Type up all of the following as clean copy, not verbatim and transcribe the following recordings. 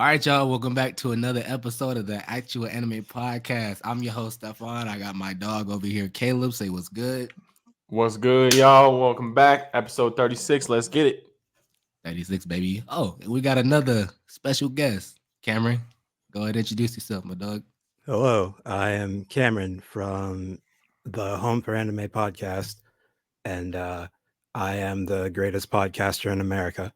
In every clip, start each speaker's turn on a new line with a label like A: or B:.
A: All right, y'all. Welcome back to another episode of the Actual Anime Podcast. I'm your host, Stefan. I got my dog over here, Caleb. Say what's good.
B: What's good, y'all? Welcome back. Episode 36. Let's get it.
A: 36, baby. Oh, we got another special guest. Cameron, go ahead and introduce yourself, my dog.
C: Hello, I am Cameron from the Home for Anime podcast, and I am the greatest podcaster in America.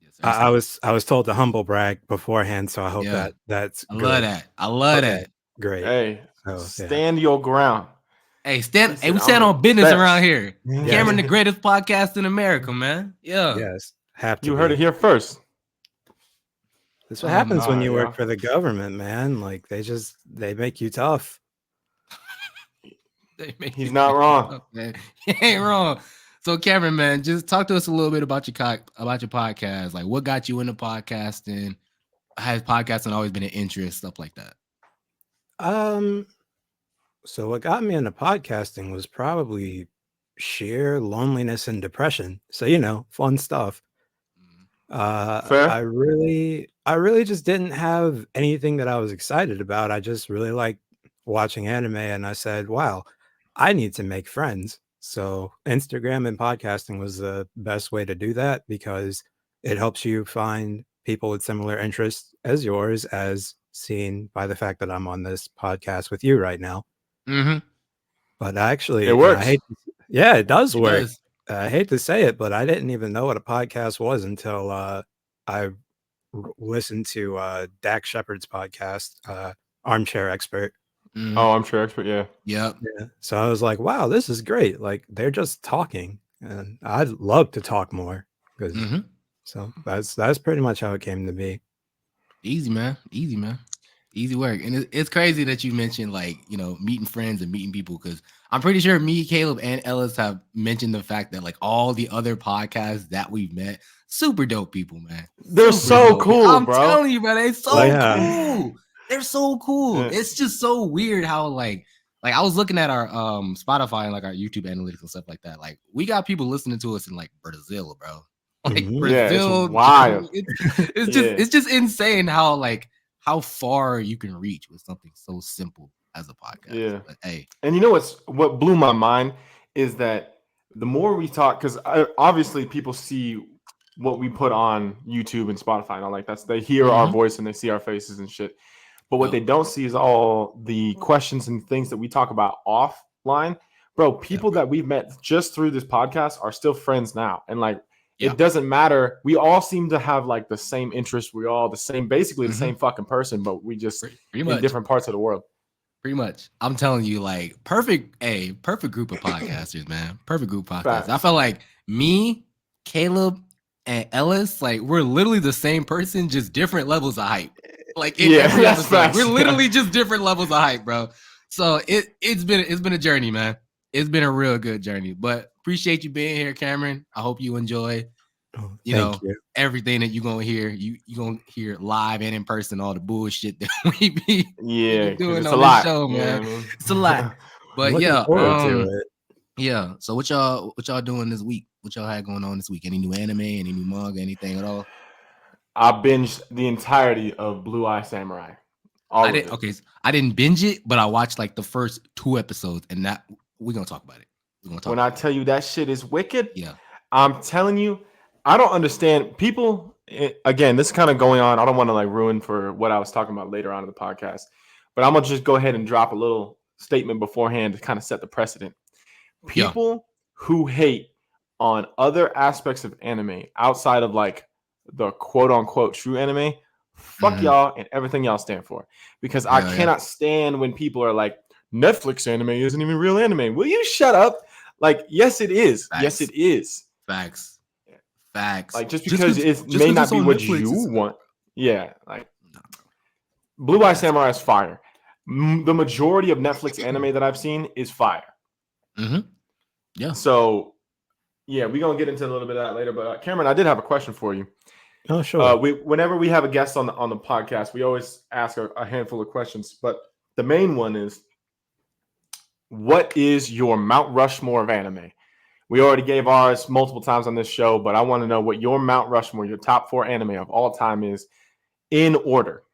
A: Yes, sir.
C: I was told to humble brag beforehand, so I hope
A: Yeah,
C: that's
A: I
C: good.
A: love that. I love
C: Okay,
A: that.
C: great.
B: Hey,
C: So yeah,
B: stand your ground.
A: Hey,
B: He
A: stand. Hey,
B: said,
A: we
B: I'm
A: stand
B: the
A: on business
B: best.
A: around here.
C: Yes.
A: Cameron, the greatest podcast in America, man. Yeah.
C: yes, have to
B: You heard
C: be.
B: it here first.
C: That's what happens when
B: All right,
C: you work
B: y'all.
C: for the government, man. Like they make you tough.
A: They make
B: He's
A: you
B: not wrong.
A: tough, man. You ain't wrong. So, Cameron, man, just talk to us a little bit about your podcast. Like, what got you into podcasting? Has podcasting always been an interest, stuff like that?
C: Um, so what got me into podcasting was probably sheer loneliness and depression. So fun stuff.
A: Mhm.
C: I
B: Fair?
C: really just didn't have anything that I was excited about. I just really liked watching anime, and I said, "Wow, I need to make friends." So Instagram and podcasting was the best way to do that because it helps you find people with similar interests as yours, as seen by the fact that I'm on this podcast with you right now.
A: Mm-hmm.
C: But
B: It
C: actually,
B: works.
C: yeah, it does
A: It
C: work.
A: does.
C: I hate to say it, but I didn't even know what a podcast was until I listened to Dak Shepard's podcast, Armchair Expert.
A: Mm-hmm.
B: Oh, I'm sure expert. Yeah.
A: Yep.
C: Yeah. So I was like, wow, this is great. Like they're just talking, and I'd love to talk more because
A: Mm-hmm.
C: so that's pretty much how it came to be.
A: Easy, man. Easy, man. Easy work. And it's crazy that you mentioned meeting friends and meeting people because I'm pretty sure me, Caleb, and Ellis have mentioned the fact that like all the other podcasts that we've met, super dope people, man.
B: They're
A: Super
B: so
A: dope.
B: cool,
A: I'm
B: bro.
A: telling you, bro, they're
C: Oh
A: so
C: yeah.
A: cool. They're so cool.
B: Yeah.
A: It's just so weird how like I was looking at our Spotify and like our YouTube analytics and stuff like that. Like we got people listening to us in like Brazil, bro. Like
C: Mhm.
B: Yeah, it's
A: Brazil,
B: wild.
A: Germany. It's just
B: Yeah.
A: it's just insane how far you can reach with something so simple as a podcast.
B: Yeah.
A: But hey,
B: And you know what blew my mind is that the more we talk, because obviously people see what we put on YouTube and Spotify and all like that. They hear our
A: Mhm.
B: voice and they see our faces and shit. But what
A: Yep.
B: they don't see is all the questions and things that we talk about offline. Bro, people that we've met just through this podcast are still friends now. And like
A: Yeah.
B: it doesn't matter. We all seem to have like the same interest. We're all basically the
A: Mhm.
B: same fucking person, but we just
A: Pretty
B: in
A: much.
B: different parts of the world.
A: Pretty much. I'm telling you, like perfect group of podcasters, man. Perfect group of podcasters. I
B: Facts.
A: felt like me, Caleb, and Ellis, like we're literally the same person, just different levels of hype. Like in
B: Yeah,
A: every
B: that's
A: episode,
B: facts.
A: we're literally just different levels of hype, bro. So it's been a journey, man. It's been a real good journey. But appreciate you being here, Cameron. I hope you enjoy.
C: Oh,
A: You
C: thank
A: know
C: you.
A: everything that you're gonna hear. You gonna hear live and in person all the bullshit that we be
B: Yeah, because
A: doing
B: it's a
A: on this
B: lot.
A: show,
B: You know
A: man.
B: what I mean?
A: It's a lot.
C: I'm
A: But
C: looking
A: yeah,
C: forward to it.
A: yeah. So what y'all doing this week? What y'all had going on this week? Any new anime? Any new manga? Anything at all?
B: I binged the entirety of Blue Eye Samurai. All
A: I
B: of
A: didn't.
B: it.
A: Okay, I didn't binge it, but I watched like the first 2 episodes, and that we're gonna talk about it. We're gonna talk.
B: When I tell you that shit is wicked,
A: yeah,
B: I'm telling you, I don't understand. People, again, this is kind of going on. I don't want to like ruin for what I was talking about later on in the podcast, but I'm going to just go ahead and drop a little statement beforehand to kind of set the precedent.
A: yeah.
B: People who hate on other aspects of anime outside of like the quote unquote true anime, fuck
A: Mhm.
B: y'all and everything y'all stand for. Because I
A: Yeah.
B: cannot stand when people are like, Netflix anime isn't even real anime. Will you shut up? Like, yes, it is. Yes,
A: Facts.
B: it is.
A: Facts. Facts.
B: Like, just because it may
A: 'cause
B: not
A: it's
B: be
A: on
B: what
A: Netflix,
B: you
A: it's-
B: want. Yeah. Like,
A: Nah, bro.
B: Blue Eye
A: That's-
B: Samurai is fire. The majority of Netflix anime that I've seen is fire.
A: Mhm. Yeah.
B: So, yeah, we're going to get into a little bit of that later. But, Cameron, I did have a question for you.
C: Oh, sure.
B: Whenever we have a guest on the podcast, we always ask a handful of questions. But the main one is, what is your Mount Rushmore of anime? We already gave ours multiple times on this show, but I want to know what your Mount Rushmore, your top 4 anime of all time is in order.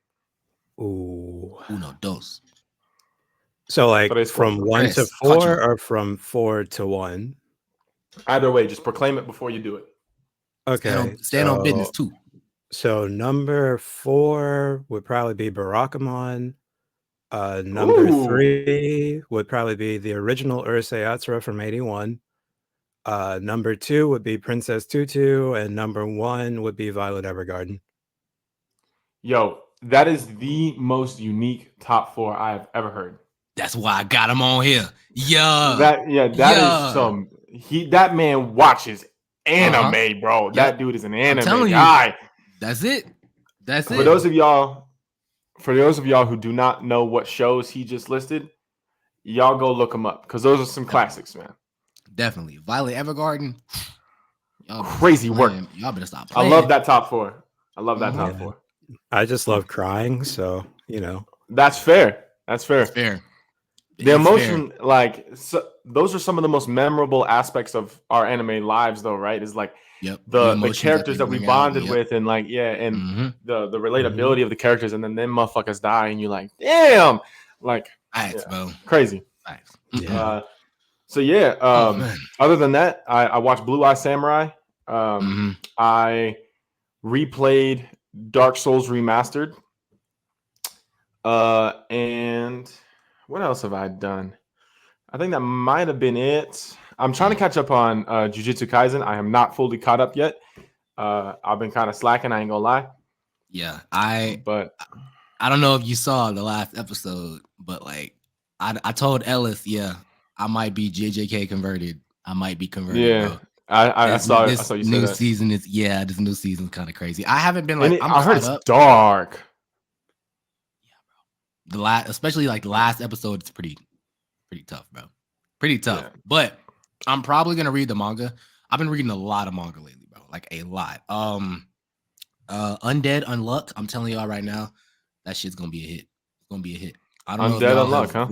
C: Ooh.
A: Uno, dos.
C: So like
B: Tres,
C: from
B: cuatro.
C: 1 to
A: Tres,
C: 4
A: cuatro.
C: or from 4 to 1?
B: Either way, just proclaim it before you do it.
C: Okay.
A: Stand on business too.
C: So number 4 would probably be Barakamon. Number
B: Ooh.
C: 3 would probably be the original Urusei Yatsura from 81. Number 2 would be Princess Tutu, and number 1 would be Violet Evergarden.
B: Yo, that is the most unique top 4 I have ever heard.
A: That's why I got him on here. Yeah.
B: That is some that man watches anime, bro.
A: Yep.
B: That dude is an anime
A: telling you.
B: guy.
A: That's it.
B: For those of y'all who do not know what shows he just listed, y'all go look them up because those are some classics, man.
A: Definitely. Violet Evergarden.
B: Crazy work.
A: Y'all better stop playing.
B: I love that top 4. I love that top 4.
C: I just love crying, so
B: That's fair. That's fair.
A: It's fair.
B: The emotion, those are some of the most memorable aspects of our anime lives, though, right? Is like the characters that we bonded with, and the relatability of the characters, and then them motherfuckers die, and you're like, damn, like,
A: bro,
B: crazy.
A: Yeah.
B: Other than that, I watched Blue Eye Samurai. I replayed Dark Souls Remastered. And what else have I done? I think that might have been it. I'm trying to catch up on Jujutsu Kaisen. I am not fully caught up yet. I've been kind of slacking, I ain't gonna lie.
A: Yeah, I don't know if you saw the last episode, but like I told Ellis, I might be JJK converted. I might be converted.
B: Yeah,
A: bro.
B: I saw you say
A: new
B: that.
A: Season is this new season's kind of crazy. I haven't been like
B: I heard it's dark.
A: Yeah, bro. Especially like the last episode, it's pretty tough, bro. Pretty tough. Yeah. But I'm probably gonna read the manga. I've been reading a lot of manga lately, bro. Like a lot. Undead Unluck. I'm telling y'all right now, that shit's gonna be a hit. It's gonna be a hit. I don't know if y'all have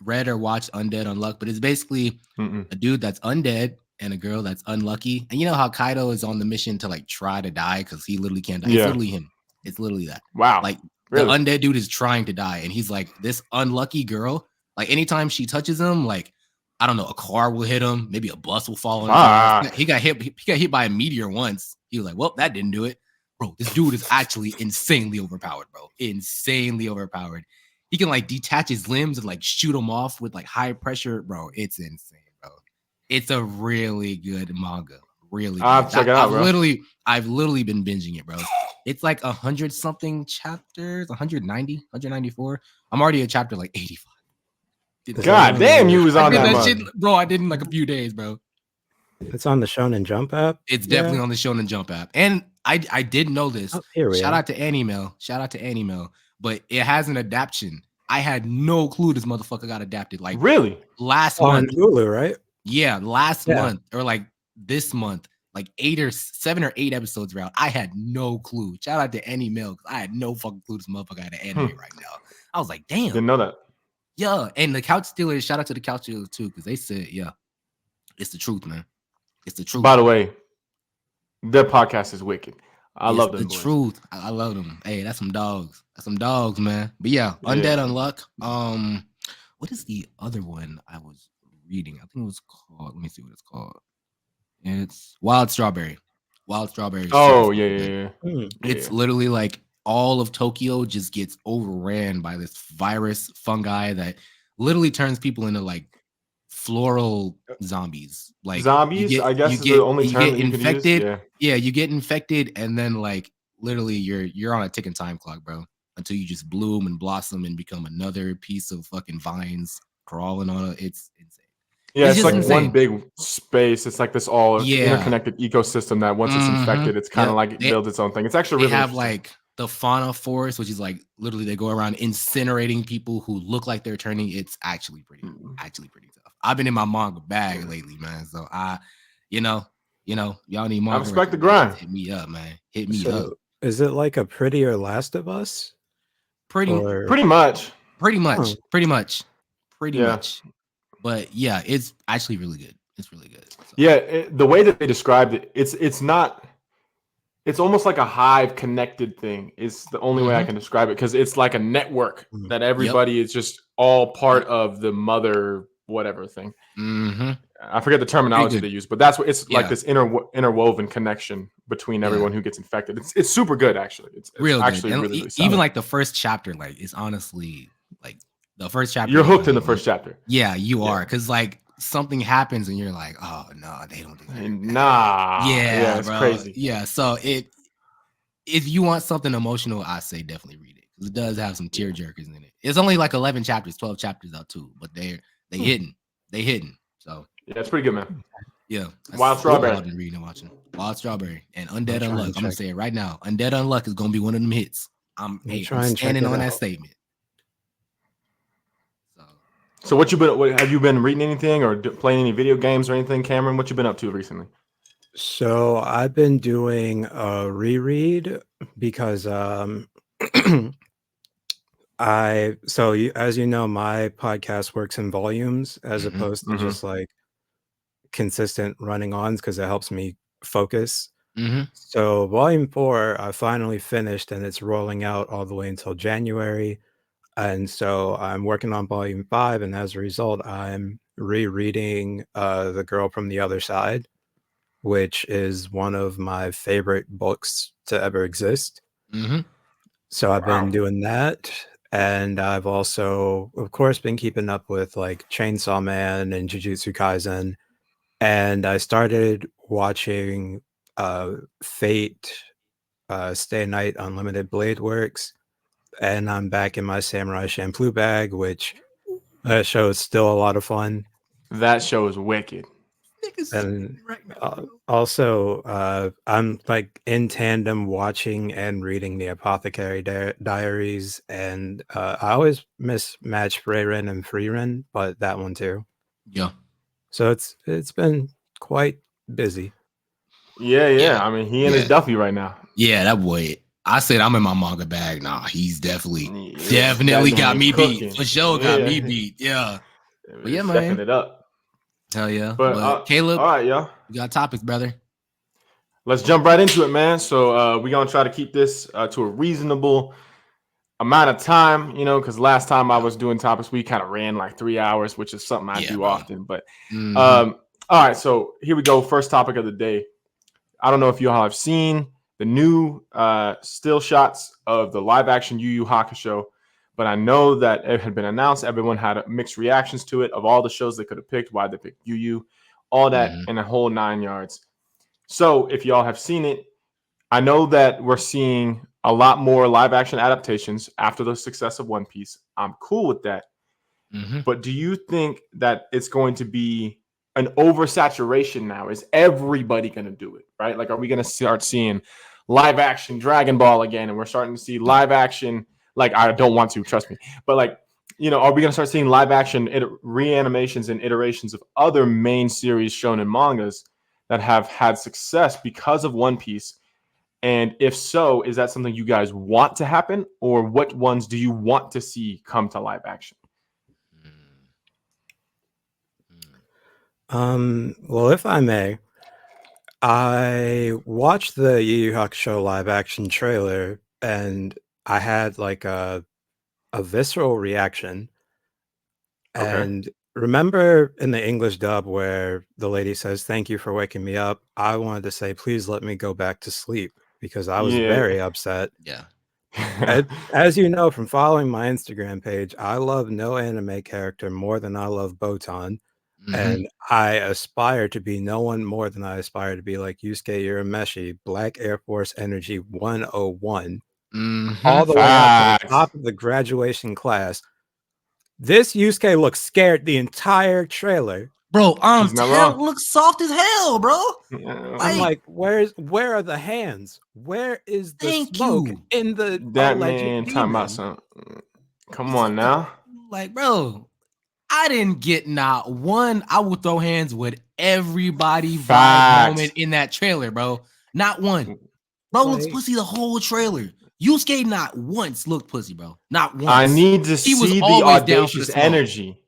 A: read or watched Undead Unluck, but it's basically a dude that's undead and a girl that's unlucky. And you know how Kaido is on the mission to like try to die because he literally can't die. Yeah. It's literally him. It's literally that.
B: Wow.
A: Like the undead dude is trying to die, and he's like, this unlucky girl. Like anytime she touches him, like I don't know, a car will hit him, maybe a bus will fall on him. He got hit by a meteor once. He was like, well, that didn't do it. Bro, this dude is actually insanely overpowered, bro. Insanely overpowered. He can like detach his limbs and like shoot them off with like high pressure, bro. It's insane, bro. It's a really good manga. Really good.
B: I'll check it out, bro.
A: I've literally been binging it, bro. It's like 100 something chapters, 190, 194. I'm already at chapter like 85.
B: God damn, you was on that
A: shit, bro. I did in like a few days, bro.
C: It's on the Shonen Jump app.
A: It's definitely on the Shonen Jump app, and I did know this. Shout out to Animeal, but it has an adaptation. I had no clue this motherfucker got adapted. Like
B: really
A: last
C: on
A: month,
C: Hulu, right?
A: Yeah, last month or like this month, like 7 or 8 episodes were out. I had no clue. Shout out to Animeal, because I had no fucking clue this motherfucker had an anime right now. I was like, damn,
B: didn't know that.
A: Yeah, and the Couch Stealers, shout out to the Couch Stealers too, because they said, it's the truth, man. It's the truth.
B: By the way, their podcast is wicked. I love them.
A: The truth. I love them. Hey, that's some dogs. That's some dogs, man. But yeah, Undead Unluck. What is the other one I was reading? I think it was called. Let me see what it's called. It's Wild Strawberry. Wild Strawberry.
B: Oh yeah.
A: It's literally like all of Tokyo just gets overran by this virus fungi that literally turns people into like floral zombies. Like
B: zombies, I guess is the only term that you
A: infected.
B: Could use.
A: Yeah, you get infected, and then like literally you're on a ticking time clock, bro. Until you just bloom and blossom and become another piece of fucking vines crawling on it. It's insane.
B: Yeah, it's like insane. One big space. It's like this all interconnected ecosystem that once it's infected, it's kind of like it builds its own thing. It's actually really
A: they have like the fauna forest, which is like literally they go around incinerating people who look like they're turning. It's actually pretty tough. I've been in my manga bag lately, man. So y'all need manga.
B: I respect the grind.
A: Hit me up, man. Hit me up.
C: Is it like a prettier Last of Us?
B: Pretty much.
A: But yeah, it's actually really good. It's really good.
B: So. Yeah, the way that they described it, it's not it's almost like a hive connected thing. It's the only way I can describe it, because it's like a network that everybody is just all part of the mother whatever thing. I forget the terminology they use, but that's what it's like, this interwoven connection between everyone who gets infected. It's super good, actually. It's
A: real
B: actually
A: good.
B: really
A: Even
B: solid.
A: like the first chapter, like it's honestly like the first chapter.
B: You're hooked in the first chapter.
A: Yeah, you are, because like something happens and you're like, oh no, they don't do that.
B: Nah. Yeah, it's
A: bro.
B: crazy.
A: Yeah, so if you want something emotional, I say definitely read it, because it does have some tear jerkers in it. It's only like 11 chapters, 12 chapters out too, but they hidden. So
B: yeah, it's pretty good, man.
A: Yeah,
B: Wild Strawberry.
A: I've been reading and watching Wild Strawberry and Undead Unluck. I'm gonna say it right now. Undead Unluck is gonna be one of them hits. I'm standing on that statement.
B: So what have you been reading anything or playing any video games or anything, Cameron? What you been up to recently?
C: So I've been doing a reread because as you know, my podcast works in volumes as opposed to just like consistent running ons, because it helps me focus. So volume 4 I finally finished, and it's rolling out all the way until January. And so I'm working on volume 5, and as a result, I'm rereading The Girl from the Other Side, which is one of my favorite books to ever exist. So I've been doing that. And I've also, of course, been keeping up with like Chainsaw Man and Jujutsu Kaisen. And I started watching Fate, Stay Night Unlimited Blade Works. And I'm back in my Samurai Champloo bag, which that show is still a lot of fun.
B: That show is wicked.
C: And also, I'm like in tandem watching and reading the Apothecary Diaries, and I always mismatch Freyren and Freerin, but that one too.
A: Yeah.
C: So it's been quite busy.
B: Yeah. I mean, he in his Duffy right now.
A: Yeah, that boy. I said I'm in my manga bag. Nah, he's definitely got me beat. For sure, got me beat. Yeah. But yeah, man.
B: Stepping it up.
A: Hell yeah.
B: But
A: Caleb,
B: all right, y'all.
A: You got topics, brother.
B: Let's jump right into it, man. So we're gonna try to keep this to a reasonable amount of time, because last time I was doing topics, we kind of ran like 3 hours, which is something I do often. But all right, so here we go. First topic of the day. I don't know if you all have seen the new still shots of the live action Yu Yu Hakusho, but I know that it had been announced. Everyone had mixed reactions to it, of all the shows they could have picked, why they picked Yu Yu, all that in a whole 9 yards. So if y'all have seen it, I know that we're seeing a lot more live action adaptations after the success of One Piece. I'm cool with that. But do you think that it's going to be an oversaturation now? Is everybody going to do it, right? Like, are we going to start seeing live action Dragon Ball again? And we're starting to see live action, like, I don't want to, trust me. But like, are we going to start seeing live action reanimations and iterations of other main series shown in mangas that have had success because of One Piece? And if so, is that something you guys want to happen, or what ones do you want to see come to live action?
C: Well, if I may, I watched the Yu Yu Hakusho live action trailer, and I had like a visceral reaction. And remember in the English dub where the lady says, "Thank you for waking me up," I wanted to say, "Please let me go back to sleep," because I was very upset.
A: Yeah.
C: As you know from following my Instagram page, I love no anime character more than I love Botan. And I aspire to be no one more than I aspire to be like Yusuke Urameshi, Black Air Force Energy 101, all the way up to the top of the graduation class. This Yusuke looks scared the entire trailer.
A: Bro, tail looks soft as hell, bro.
C: I'm like, where are the hands? Where is the smoke in the
B: that man talking about something? Come on now.
A: Like, bro, I didn't get not one. I will throw hands with everybody vibe moment in that trailer, bro. Not one. Bro looks pussy the whole trailer. Yusuke not once looked pussy, bro. Not once.
B: I need to see the audacious energy.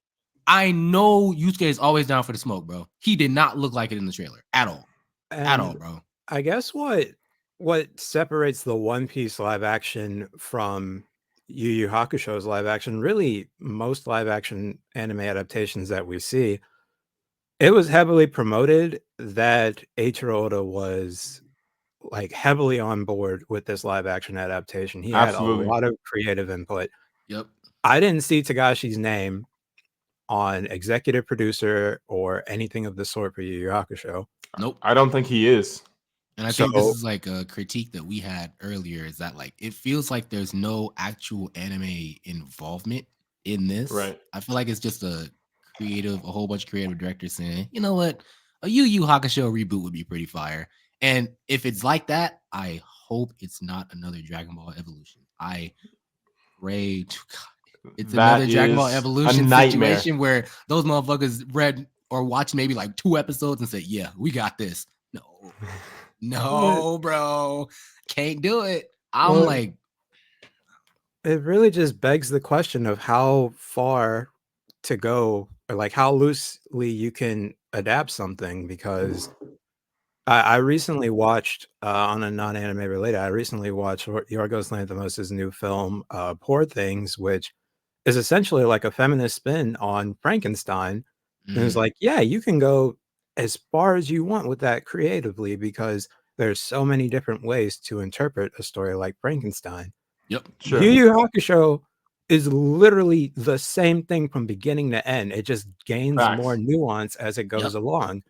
A: I know Yusuke is always down for the smoke, bro. He did not look like it in the trailer at all. At all, bro.
C: I guess what what separates the One Piece live action from Yu Yu Hakusho's live action, really most live action anime adaptations that we see, it was heavily promoted that Eiichiro Oda was like heavily on board with this live action adaptation. He had a
B: Absolutely.
C: lot of creative input.
A: Yep.
C: I didn't see Tagashi's name on executive producer or anything of the sort for Yu Yu Hakusho.
A: Nope.
B: I don't think he is.
A: And I think this is like a critique that we had earlier, is that like it feels like there's no actual anime involvement in this.
B: Right.
A: I feel like it's just a whole bunch of creative directors saying, you know what, a Yu Yu Hakusho reboot would be pretty fire. And if it's like that, I hope it's not another Dragon Ball Evolution. I pray to God it's another Dragon Ball Evolution situation where those motherfuckers read or watched maybe like 2 episodes and said, yeah, we got this. No, bro, can't do it. I'm like,
C: it really just begs the question of how far to go, or like how loosely you can adapt something. Because I recently watched on a non-anime related, I recently watched Yorgos Lanthimos' new film, Poor Things, which is essentially like a feminist spin on Frankenstein. And it's like, yeah, you can go as far as you want with that creatively, because there's so many different ways to interpret a story like Frankenstein.
A: yep,
B: Sure.
C: Yu Yu Hakusho is literally the same thing from beginning to end. It just gains
B: Facts.
C: more nuance as it goes along.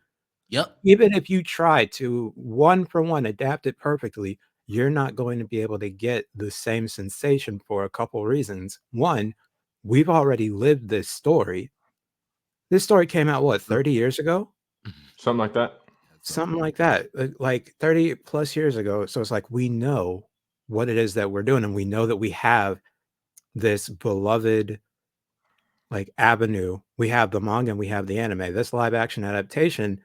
A: Yep.
C: Even if you try to one for one adapt it perfectly, you're not going to be able to get the same sensation for a couple reasons. One, we've already lived this story. This story came out, what, 30 years ago?
B: Something like that.
C: Something like that, like 30 plus years ago. So it's like, we know what it is that we're doing, and we know that we have this beloved like avenue. We have the manga and we have the anime. This live action adaptation,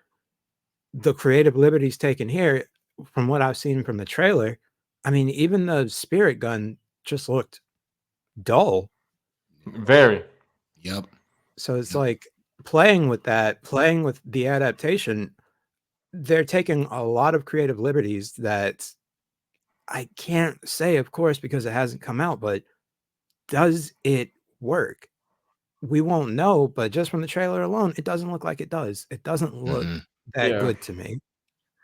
C: the creative liberties taken here, from what I've seen from the trailer, I mean, even the spirit gun just looked dull.
B: Very.
A: Yep.
C: So it's like playing with that, playing with the adaptation, they're taking a lot of creative liberties that I can't say, of course, because it hasn't come out, but does it work? We won't know, but just from the trailer alone, it doesn't look like it does. It doesn't look that good to me.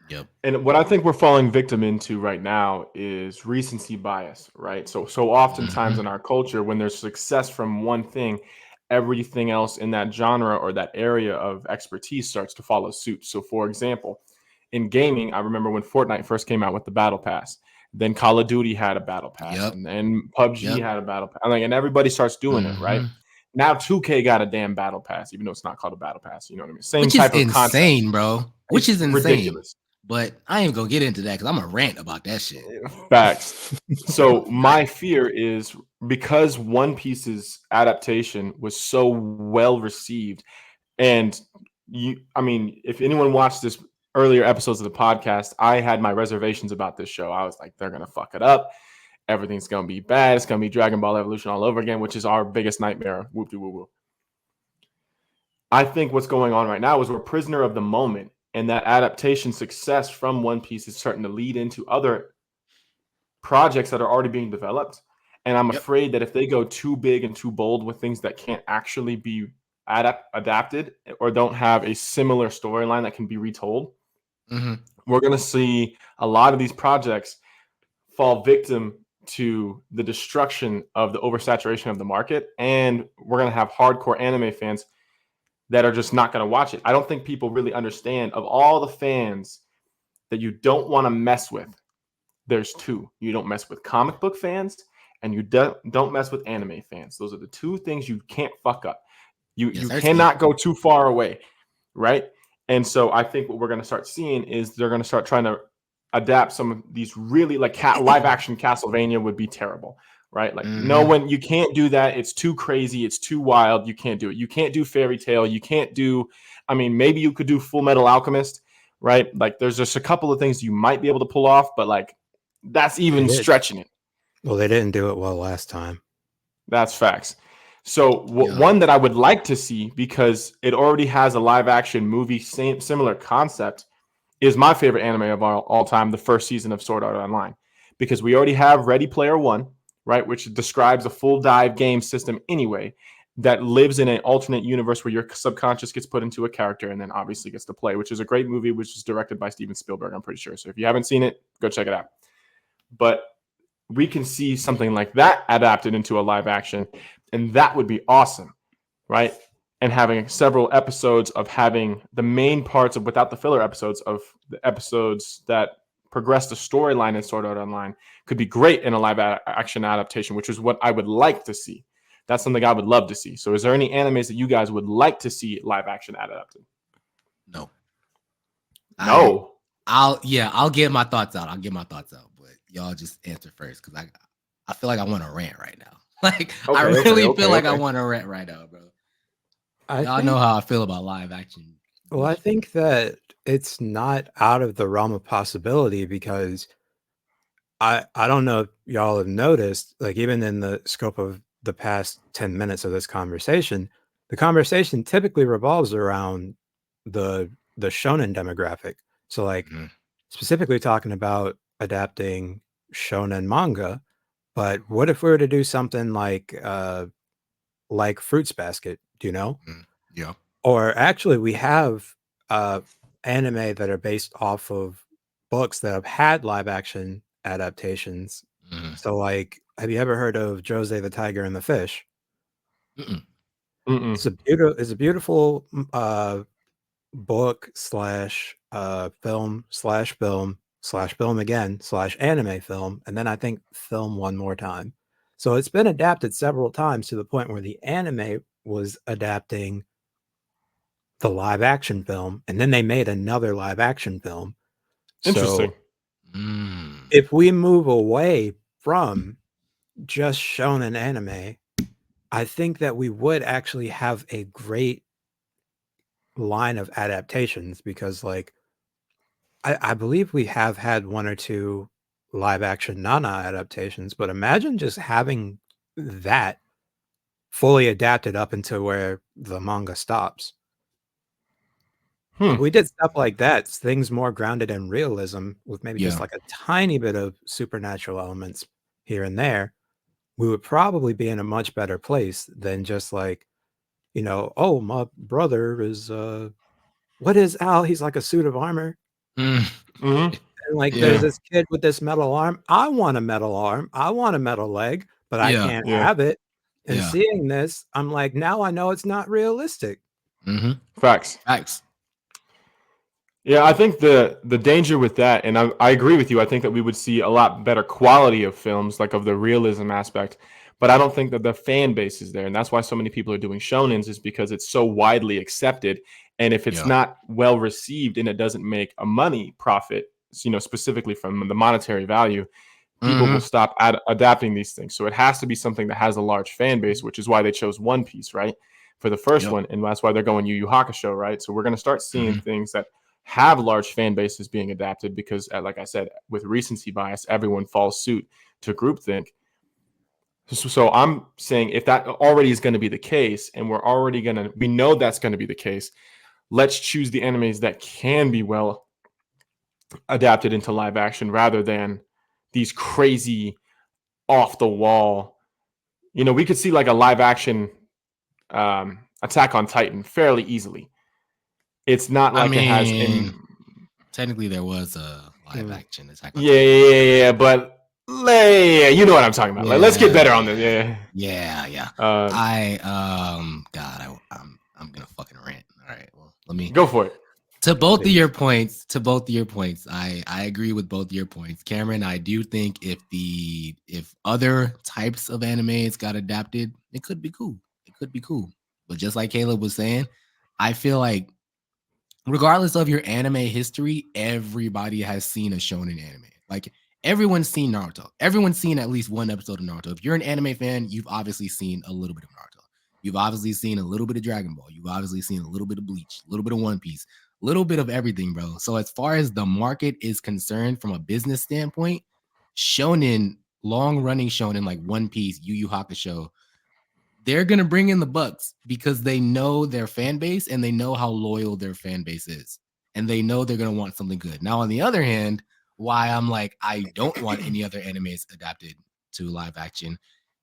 A: Yep.
B: And what I think we're falling victim into right now is recency bias, right? So oftentimes in our culture, when there's success from one thing, everything else in that genre or that area of expertise starts to follow suit. So for example, in gaming, I remember when Fortnite first came out with the battle pass. Then Call of Duty had a battle pass,
A: Yep.
B: and then PUBG had a battle pass. Like, and everybody starts doing it, right? Now 2K got a damn battle pass, even though it's not called a battle pass. You know what I mean? Same
A: Which
B: type
A: is
B: of concept.
A: insane, bro. Which
B: It's
A: is insane.
B: ridiculous.
A: But I ain't gonna get into that because I'm a rant about that shit.
B: Facts. So my fear is, because One Piece's adaptation was so well received, and I mean, if anyone watched this earlier episodes of the podcast, I had my reservations about this show. I was like, they're gonna fuck it up. Everything's gonna be bad. It's gonna be Dragon Ball Evolution all over again, which is our biggest nightmare. Whoop de woo woo. I think what's going on right now is we're prisoner of the moment, and that adaptation success from One Piece is starting to lead into other projects that are already being developed. And I'm afraid that if they go too big and too bold with things that can't actually be adapted or don't have a similar storyline that can be retold, we're going to see a lot of these projects fall victim to the destruction of the oversaturation of the market. And we're going to have hardcore anime fans that are just not going to watch it. I don't think people really understand, of all the fans that you don't want to mess with, there's two. You don't mess with comic book fans, and you don't mess with anime fans. Those are the two things you can't fuck up. You cannot go too far away, right? And so I think what we're going to start seeing is they're going to start trying to adapt some of these really, like live action Castlevania would be terrible, right? Like, no one, you can't do that. It's too crazy. It's too wild. You can't do it. You can't do Fairy Tail. You can't do, I mean, maybe you could do Full Metal Alchemist, right? Like, there's just a couple of things you might be able to pull off, but like, that's even stretching it.
C: Well, they didn't do it well last time.
B: That's facts. So one that I would like to see, because it already has a live action movie, similar concept, is my favorite anime of all time, the first season of Sword Art Online, because we already have Ready Player One, right, which describes a full dive game system anyway, that lives in an alternate universe where your subconscious gets put into a character and then obviously gets to play, which is a great movie, which is directed by Steven Spielberg, I'm pretty sure. So if you haven't seen it, go check it out. But we can see something like that adapted into a live action, and that would be awesome, right? And having several episodes of having the main parts of, without the filler episodes, of the episodes that progress the storyline in Sword Art Online could be great in a live action adaptation, which is what I would like to see. That's something I would love to see. So is there any animes that you guys would like to see live action adapted?
A: No.
B: No.
A: I'll get my thoughts out. But y'all just answer first, because I feel like I want to rant right now. Like, I really feel like I want to rant right now, bro. Y'all know how I feel about live action.
C: Well, I think that it's not out of the realm of possibility, because I don't know if y'all have noticed, like, even in the scope of the past 10 minutes of this conversation, the conversation typically revolves around the shonen demographic. So, like, specifically talking about adapting shonen manga, but what if we were to do something like Fruits Basket, do you know?
A: Yeah.
C: Or actually, we have anime that are based off of books that have had live action adaptations. So, like, have you ever heard of Jose the Tiger and the Fish? It's a beautiful book slash film slash film slash film again slash anime film, and then I think film one more time. So it's been adapted several times, to the point where the anime was adapting the live action film, and then they made another live action film.
B: Interesting.
C: So if we move away from just shonen anime, I think that we would actually have a great line of adaptations, because, like, I believe we have had one or two live action Nana adaptations, but imagine just having that fully adapted up into where the manga stops. If we did stuff like that, things more grounded in realism, with maybe just like a tiny bit of supernatural elements here and there, we would probably be in a much better place than just like, oh, my brother is what is Al? He's like a suit of armor. And like, there's this kid with this metal arm. I want a metal arm. I want a metal leg, but I can't have it. And seeing this, I'm like, now I know it's not realistic.
B: Facts. Yeah, I think the danger with that, and I agree with you, I think that we would see a lot better quality of films, like of the realism aspect, but I don't think that the fan base is there. And that's why so many people are doing shonens, is because it's so widely accepted. And if it's not well received and it doesn't make a money profit, specifically from the monetary value, people will stop adapting these things. So it has to be something that has a large fan base, which is why they chose One Piece, right? For the first one. And that's why they're going Yu Yu Hakusho, right? So we're going to start seeing things that have large fan bases being adapted, because, like I said, with recency bias, everyone falls suit to groupthink. So I'm saying, if that already is going to be the case, and we know that's going to be the case, let's choose the animes that can be well adapted into live action, rather than these crazy off the wall. We could see like a live action Attack on Titan fairly easily. It's not like it has any.
A: Technically, there was a live action Attack on
B: Titan. But you know what I'm talking about. Like, let's get better on this.
A: I'm gonna fucking rant. All right, well, let me
B: go for it.
A: To both of your points, I agree with both your points, Cameron. I do think if other types of animes got adapted, it could be cool. But just like Caleb was saying, I feel like, regardless of your anime history, everybody has seen a shonen anime. Like, everyone's seen Naruto. Everyone's seen at least one episode of Naruto. If you're an anime fan, you've obviously seen a little bit of Naruto. You've obviously seen a little bit of Dragon Ball. You've obviously seen a little bit of Bleach, a little bit of One Piece, a little bit of everything, bro. So as far as the market is concerned, from a business standpoint, shonen, long-running shonen like One Piece, Yu Yu Hakusho, they're going to bring in the bucks, because they know their fan base and they know how loyal their fan base is. and they know they're gonna want something good. Now, on the other hand, why I'm like I don't want any other animes adapted to live action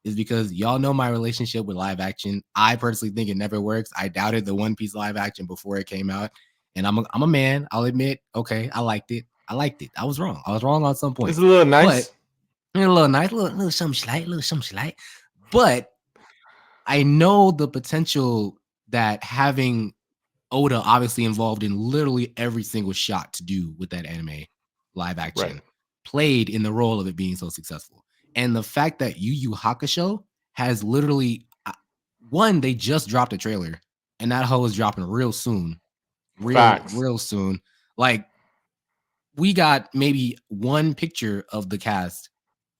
A: is because y'all know my relationship with live action. I personally think it never works. I doubted the One Piece live action before it came out, and I'm a man. I'll admit, okay, I liked it. I liked it. I was wrong. I was wrong on some
B: It's
A: points,
B: a little
A: but
B: nice.
A: a little nice, little something slight, little something slight. But I know the potential that having Oda obviously involved in literally every single shot to do with that anime live action
B: Right.
A: played in the role of it being so successful. And the fact that Yu Yu Hakusho has literally one, they just dropped a trailer, and that hoe is dropping real soon,
B: Facts.
A: real soon. Like we got maybe one picture of the cast,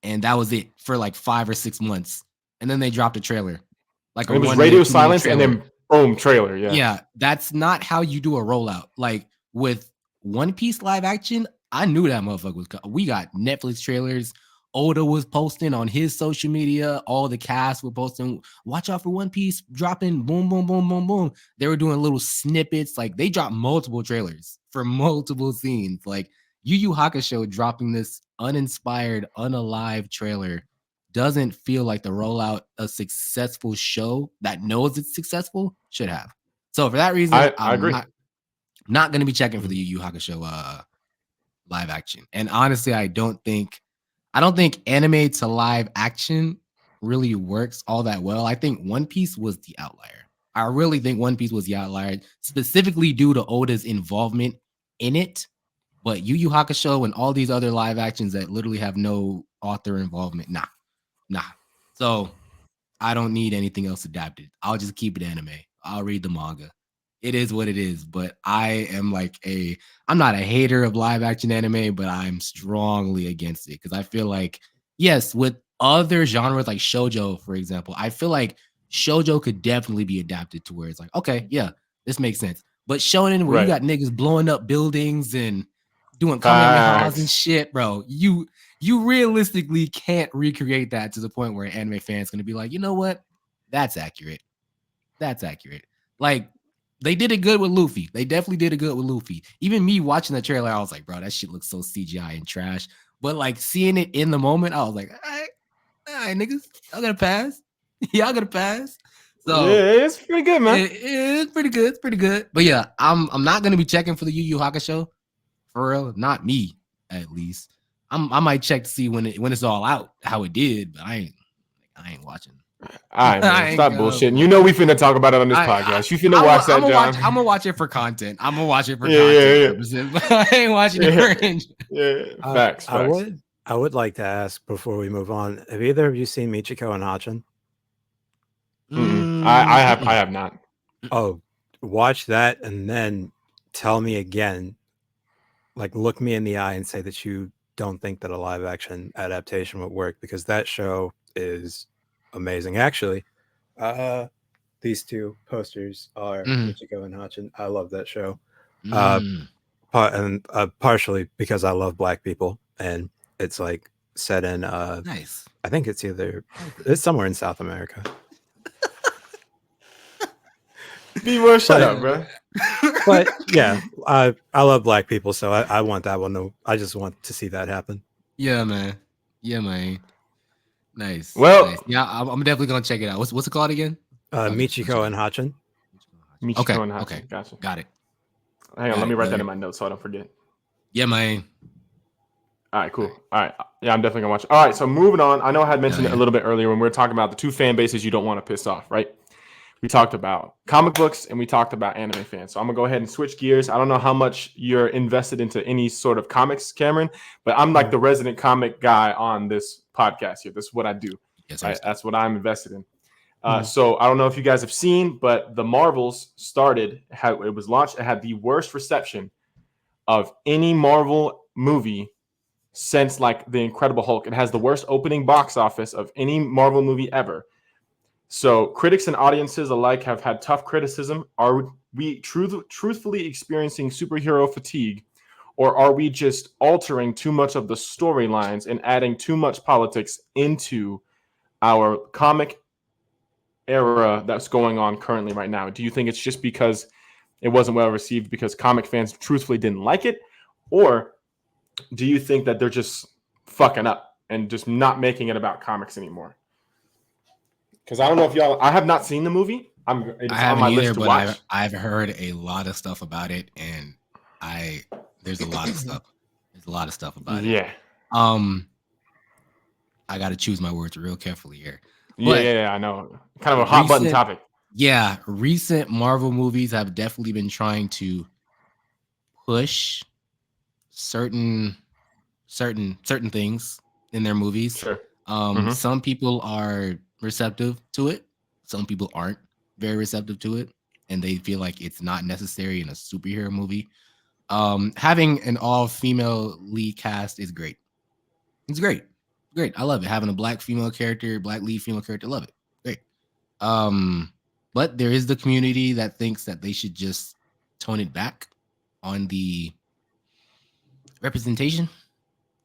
A: and that was it for like 5 or 6 months, and then they dropped a trailer, like a
B: And it was
A: 1 minute,
B: radio
A: 2 minute
B: silence and
A: trailer.
B: then boom, trailer. Yeah.
A: Yeah, that's not how you do a rollout. Like with One Piece live action, I knew that motherfucker was coming. We got Netflix trailers. Oda was posting on his social media. All the cast were posting, watch out for One Piece dropping, boom, boom, boom, boom, boom. They were doing little snippets. Like they dropped multiple trailers for multiple scenes. Like Yu Yu Hakusho dropping this uninspired, unalive trailer doesn't feel like the rollout a successful show that knows it's successful should have. So for that reason,
B: I
A: I'm
B: agree.
A: not going to be checking for the Yu Yu Hakusho live action. And honestly, I don't think anime to live action really works all that well. I think One Piece was the outlier. I really think One Piece was the outlier, specifically due to Oda's involvement in it. But Yu Yu Hakusho and all these other live actions that literally have no author involvement, nah. So I don't need anything else adapted. I'll just keep it anime. I'll read the manga. It is what it is. But I am I'm not a hater of live action anime, but I'm strongly against it because I feel like, yes, with other genres like shojo, for example, I feel like shojo could definitely be adapted to where it's like, okay, yeah, this makes sense. But shonen where you
B: Right.
A: got niggas blowing up buildings and doing kamehamehas and
B: Facts.
A: shit, bro, you realistically can't recreate that to the point where an anime fan's gonna be like, you know what? That's accurate. That's accurate. Like they did it good with Luffy. They definitely did it good with Luffy. Even me watching the trailer, I was like, bro, that shit looks so CGI and trash. But like seeing it in the moment, I was like, all right, niggas, y'all gonna pass. Y'all gonna pass. So
B: Yeah, it's pretty good, man.
A: it's pretty good. It's pretty good. But yeah, I'm not gonna be checking for the Yu Yu Hakusho for real. Not me, at least. I might check to see when it's all out how it did, but I ain't watching.
B: All right, man.
A: I ain't
B: Stop
A: gonna
B: bullshitting. You
A: watch.
B: know we finna talk about it on this podcast. You finna watch that, John.
A: I'm gonna watch it for content. I'm gonna watch it for
B: Yeah,
A: content
B: yeah.
A: purposes. But I ain't watching it for enjoy.
B: Yeah. Facts.
C: I would like to ask before we move on. Have either of you seen Michiko and Hachin?
B: I have not.
C: Oh, watch that and then tell me again. Like, look me in the eye and say that you don't think that a live action adaptation would work, because that show is amazing. Actually, these two posters are Michiko and Hachin. I love that show. Partially because I love Black people, and it's like set in
A: Nice.
C: I think it's somewhere in South America.
B: B-boy, shut up, bro.
C: But yeah, I love Black people, so I want that one. I just want to see that happen.
A: Yeah, man. Nice.
B: Well,
A: nice. Yeah, I'm definitely gonna check it out. What's it called again?
C: Michiko and Hachin.
B: Michiko and Hachin.
A: Okay.
B: Gotcha.
A: Got it.
B: Hang on, let me write that in my notes so I don't forget.
A: Yeah, man.
B: All right, cool. All right. Yeah, I'm definitely gonna watch it. All right, so moving on. I know I had mentioned it a little bit earlier when we were talking about the two fan bases you don't want to piss off, right? We talked about comic books and we talked about anime fans. So I'm gonna go ahead and switch gears. I don't know how much you're invested into any sort of comics, Cameron, but I'm like the resident comic guy on this podcast here. This is what I do.
A: Yes,
B: right? That's what I'm invested in. So I don't know if you guys have seen, but the Marvels it was launched. It had the worst reception of any Marvel movie since like The Incredible Hulk. It has the worst opening box office of any Marvel movie ever. So critics and audiences alike have had tough criticism. Are we truthfully experiencing superhero fatigue, or are we just altering too much of the storylines and adding too much politics into our comic era that's going on currently right now? Do you think it's just because it wasn't well received because comic fans truthfully didn't like it? Or do you think that they're just fucking up and just not making it about comics anymore? Because I don't know if y'all, I have not seen the movie.
A: I
B: It's on
A: haven't
B: my
A: either,
B: list to
A: but
B: watch.
A: I've heard a lot of stuff about it, and there's a lot of stuff. There's a lot of stuff about it.
B: Yeah.
A: I got to choose my words real carefully here.
B: Yeah,
A: But
B: yeah, yeah, I know. Kind of a hot button topic.
A: Yeah, recent Marvel movies have definitely been trying to push certain things in their movies.
B: Sure.
A: Some people are receptive to it. Some people aren't very receptive to it, and they feel like it's not necessary in a superhero movie. Having an all-female lead cast is great. It's great. Great. I love it. Having a black female character, black lead female character, love it. Great. But there is the community that thinks that they should just tone it back on the representation,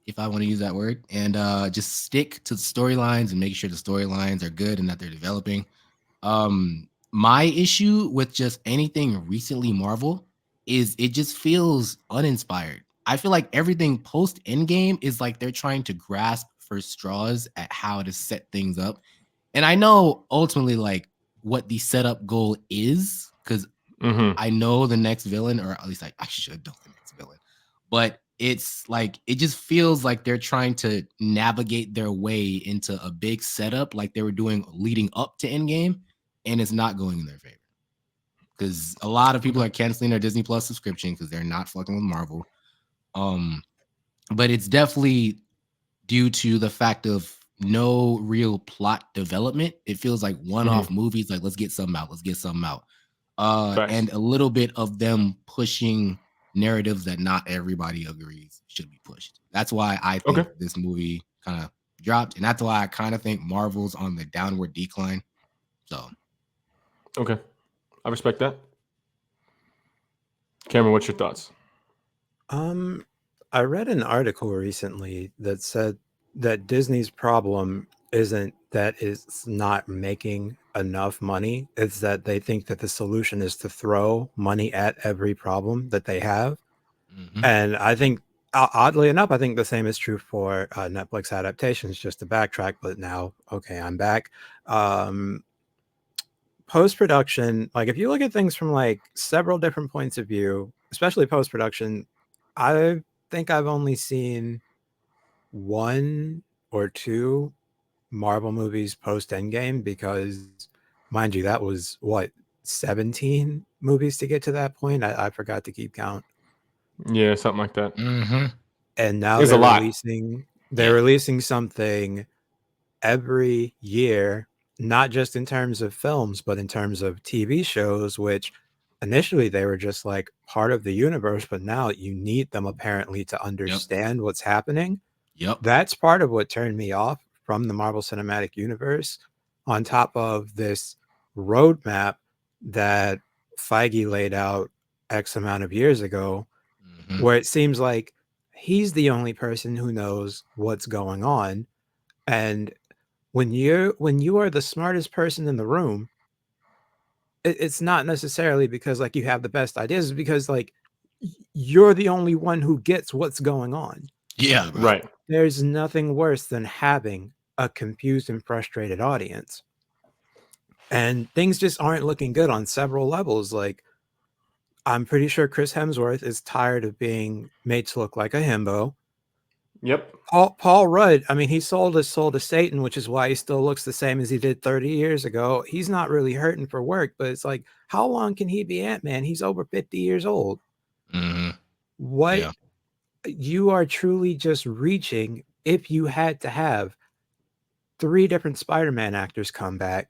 A: if I want to use that word, and just stick to the storylines and make sure the storylines are good and that they're developing. My issue with just anything recently Marvel is it just feels uninspired. I feel like everything post Endgame is like they're trying to grasp for straws at how to set things up. And I know ultimately like what the setup goal is, because I know the next villain, or at least I should know the next villain. But it's like it just feels like they're trying to navigate their way into a big setup like they were doing leading up to Endgame, and it's not going in their favor. Because a lot of people are canceling their Disney Plus subscription because they're not fucking with Marvel. But it's definitely due to the fact of no real plot development. It feels like one-off movies, like let's get something out, let's get something out. And a little bit of them pushing narratives that not everybody agrees should be pushed. That's why I think this movie kind of dropped, and that's why I kind of think Marvel's on the downward decline. So,
B: okay, I respect that. Cameron, what's your thoughts?
C: I read an article recently that said that Disney's problem isn't that it's not making enough money. It's that they think that the solution is to throw money at every problem that they have. And I think, oddly enough, I think the same is true for Netflix adaptations, just to backtrack. But now, okay, I'm back. Post-production, like if you look at things from like several different points of view, especially post-production, I think I've only seen one or two Marvel movies post Endgame, because mind you, that was what, 17 movies to get to that point. I forgot to keep count.
B: Yeah, something like that.
C: And now
B: It's
C: they're
B: a lot.
C: releasing something every year, not just in terms of films, but in terms of TV shows, which initially they were just like part of the universe, but now you need them apparently to understand what's happening. That's part of what turned me off from the Marvel Cinematic Universe, on top of this roadmap that Feige laid out X amount of years ago, where it seems like he's the only person who knows what's going on. And when you are the smartest person in the room, it's not necessarily because like you have the best ideas, it's because like you're the only one who gets what's going on.
A: Yeah, bro.
B: Right.
C: There's nothing worse than having a confused and frustrated audience. And things just aren't looking good on several levels. Like, I'm pretty sure Chris Hemsworth is tired of being made to look like a himbo.
B: Yep.
C: Paul Rudd, I mean, he sold his soul to Satan, which is why he still looks the same as he did 30 years ago. He's not really hurting for work, but it's like, how long can he be Ant-Man? He's over 50 years old. What you are truly just reaching if you had to have 3 different Spider-Man actors come back.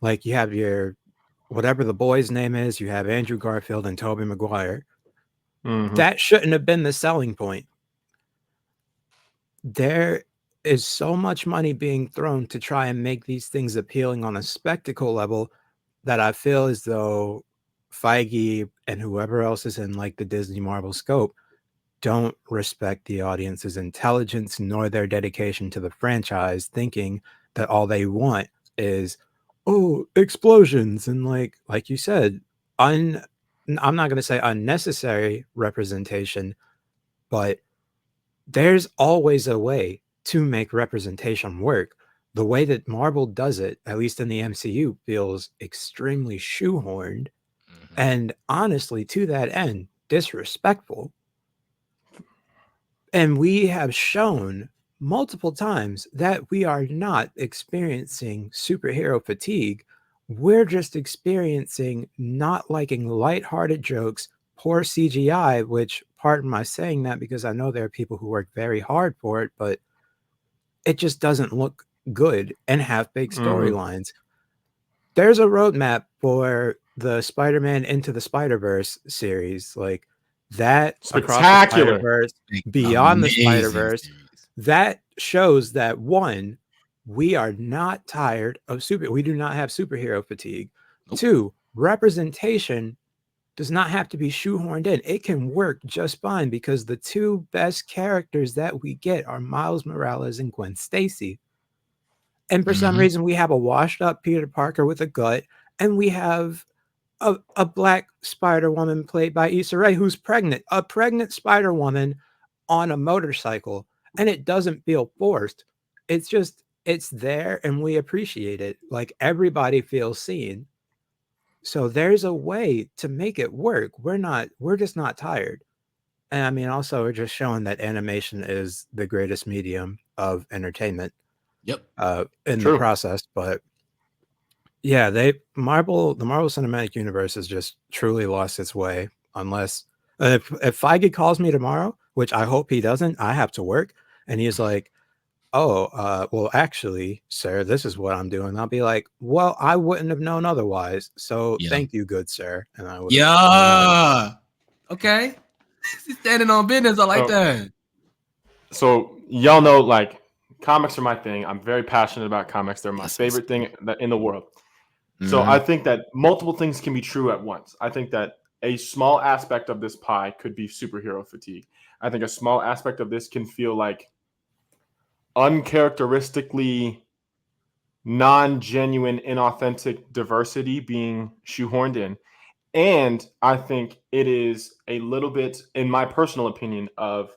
C: Like, you have your, whatever the boy's name is, you have Andrew Garfield and Tobey Maguire. That shouldn't have been the selling point. There is so much money being thrown to try and make these things appealing on a spectacle level that I feel as though Feige and whoever else is in like the Disney Marvel scope don't respect the audience's intelligence nor their dedication to the franchise, thinking that all they want is, oh, explosions and like you said, I'm not going to say unnecessary representation, but there's always a way to make representation work. The way that Marvel does it, at least in the MCU, feels extremely shoehorned and honestly, to that end, disrespectful. And we have shown multiple times that we are not experiencing superhero fatigue. We're just experiencing not liking lighthearted jokes, poor CGI, which, pardon my saying that because I know there are people who work very hard for it, but it just doesn't look good and have big storylines. There's a roadmap for the Spider-Man Into the Spider-Verse series, like that Across the
B: Spectacular.
C: Spider-Verse, Beyond the
A: Amazing
C: Spider-Verse.
A: series.
C: That shows that, one, we are not tired of we do not have superhero fatigue.
A: Nope.
C: Two, representation does not have to be shoehorned in. It can work just fine because the two best characters that we get are Miles Morales and Gwen Stacy. And for some reason, we have a washed up Peter Parker with a gut, and we have a black Spider-Woman played by Issa Rae who's pregnant, a pregnant Spider-Woman on a motorcycle, and it doesn't feel forced. It's just, it's there and we appreciate it. Like, everybody feels seen. So there's a way to make it work. We're just not tired. And I mean, also, we're just showing that animation is the greatest medium of entertainment.
A: Yep.
C: In the process, but yeah, the Marvel Cinematic Universe has just truly lost its way. Unless if Feige calls me tomorrow, which I hope he doesn't, I have to work, and he's like, "Oh, well, actually, sir, this is what I'm doing." I'll be like, "Well, I wouldn't have known otherwise. So thank you, good sir." And I would.
A: Yeah. Okay. He's standing on business. I like that.
B: So y'all know, like, comics are my thing. I'm very passionate about comics. They're my favorite thing in the world. So I think that multiple things can be true at once. I think that a small aspect of this pie could be superhero fatigue. I think a small aspect of this can feel like uncharacteristically non-genuine, inauthentic diversity being shoehorned in. And I think it is a little bit, in my personal opinion, of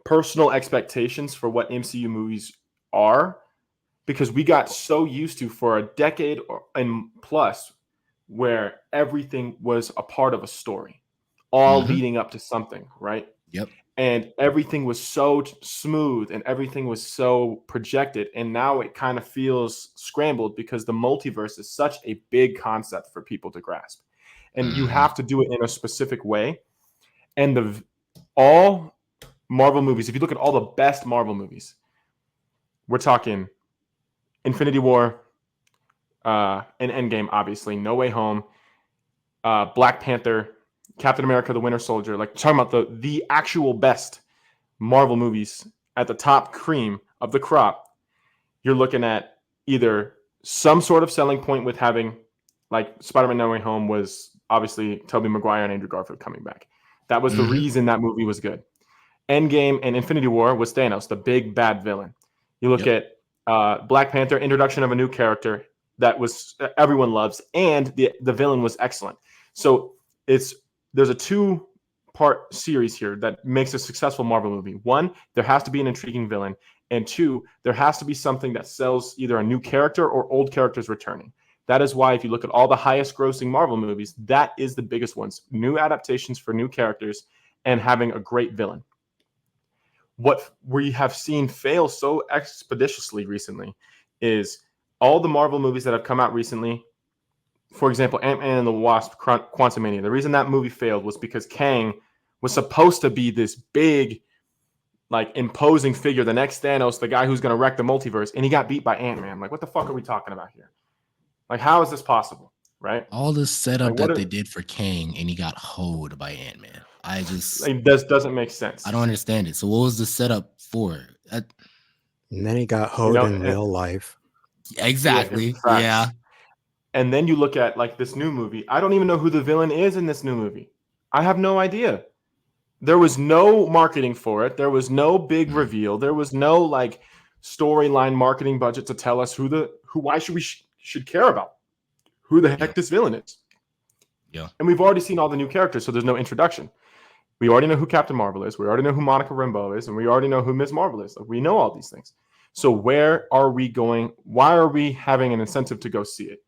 B: personal expectations for what MCU movies are, because we got so used to, for a decade and plus, where everything was a part of a story, all leading up to something, right?
A: Yep.
B: And everything was so smooth and everything was so projected. And now it kind of feels scrambled because the multiverse is such a big concept for people to grasp. And you have to do it in a specific way. And all Marvel movies, if you look at all the best Marvel movies, we're talking Infinity War, and Endgame, obviously, No Way Home, Black Panther, Captain America, The Winter Soldier, like, talking about the actual best Marvel movies at the top cream of the crop, you're looking at either some sort of selling point with having, like, Spider-Man No Way Home was obviously Tobey Maguire and Andrew Garfield coming back. That was the reason that movie was good. Endgame and Infinity War was Thanos, the big bad villain. You look at Black Panther, introduction of a new character that was everyone loves, and the villain was excellent. So there's a two-part series here that makes a successful Marvel movie. One, there has to be an intriguing villain, and two, there has to be something that sells either a new character or old characters returning. That is why if you look at all the highest grossing Marvel movies, that is the biggest ones. New adaptations for new characters and having a great villain. What we have seen fail so expeditiously recently is all the Marvel movies that have come out recently. For example, Ant-Man and the Wasp, Quantumania. The reason that movie failed was because Kang was supposed to be this big, like, imposing figure, the next Thanos, the guy who's going to wreck the multiverse, and he got beat by Ant-Man. Like, what the fuck are we talking about here? Like, how is this possible, right?
A: All the setup that they did for Kang, and he got hoed by Ant-Man.
B: It doesn't make sense.
A: I don't understand it. So what was the setup for?
C: And then he got hoed in real life.
A: Exactly. Yeah.
B: And then you look at, like, this new movie. I don't even know who the villain is in this new movie. I have no idea. There was no marketing for it. There was no big reveal. There was no, like, storyline marketing budget to tell us why should we should care about who the heck this villain is.
A: Yeah.
B: And we've already seen all the new characters, so there's no introduction. We already know who Captain Marvel is. We already know who Monica Rambeau is, and we already know who Ms. Marvel is. Like, we know all these things. So where are we going? Why are we having an incentive to go see it?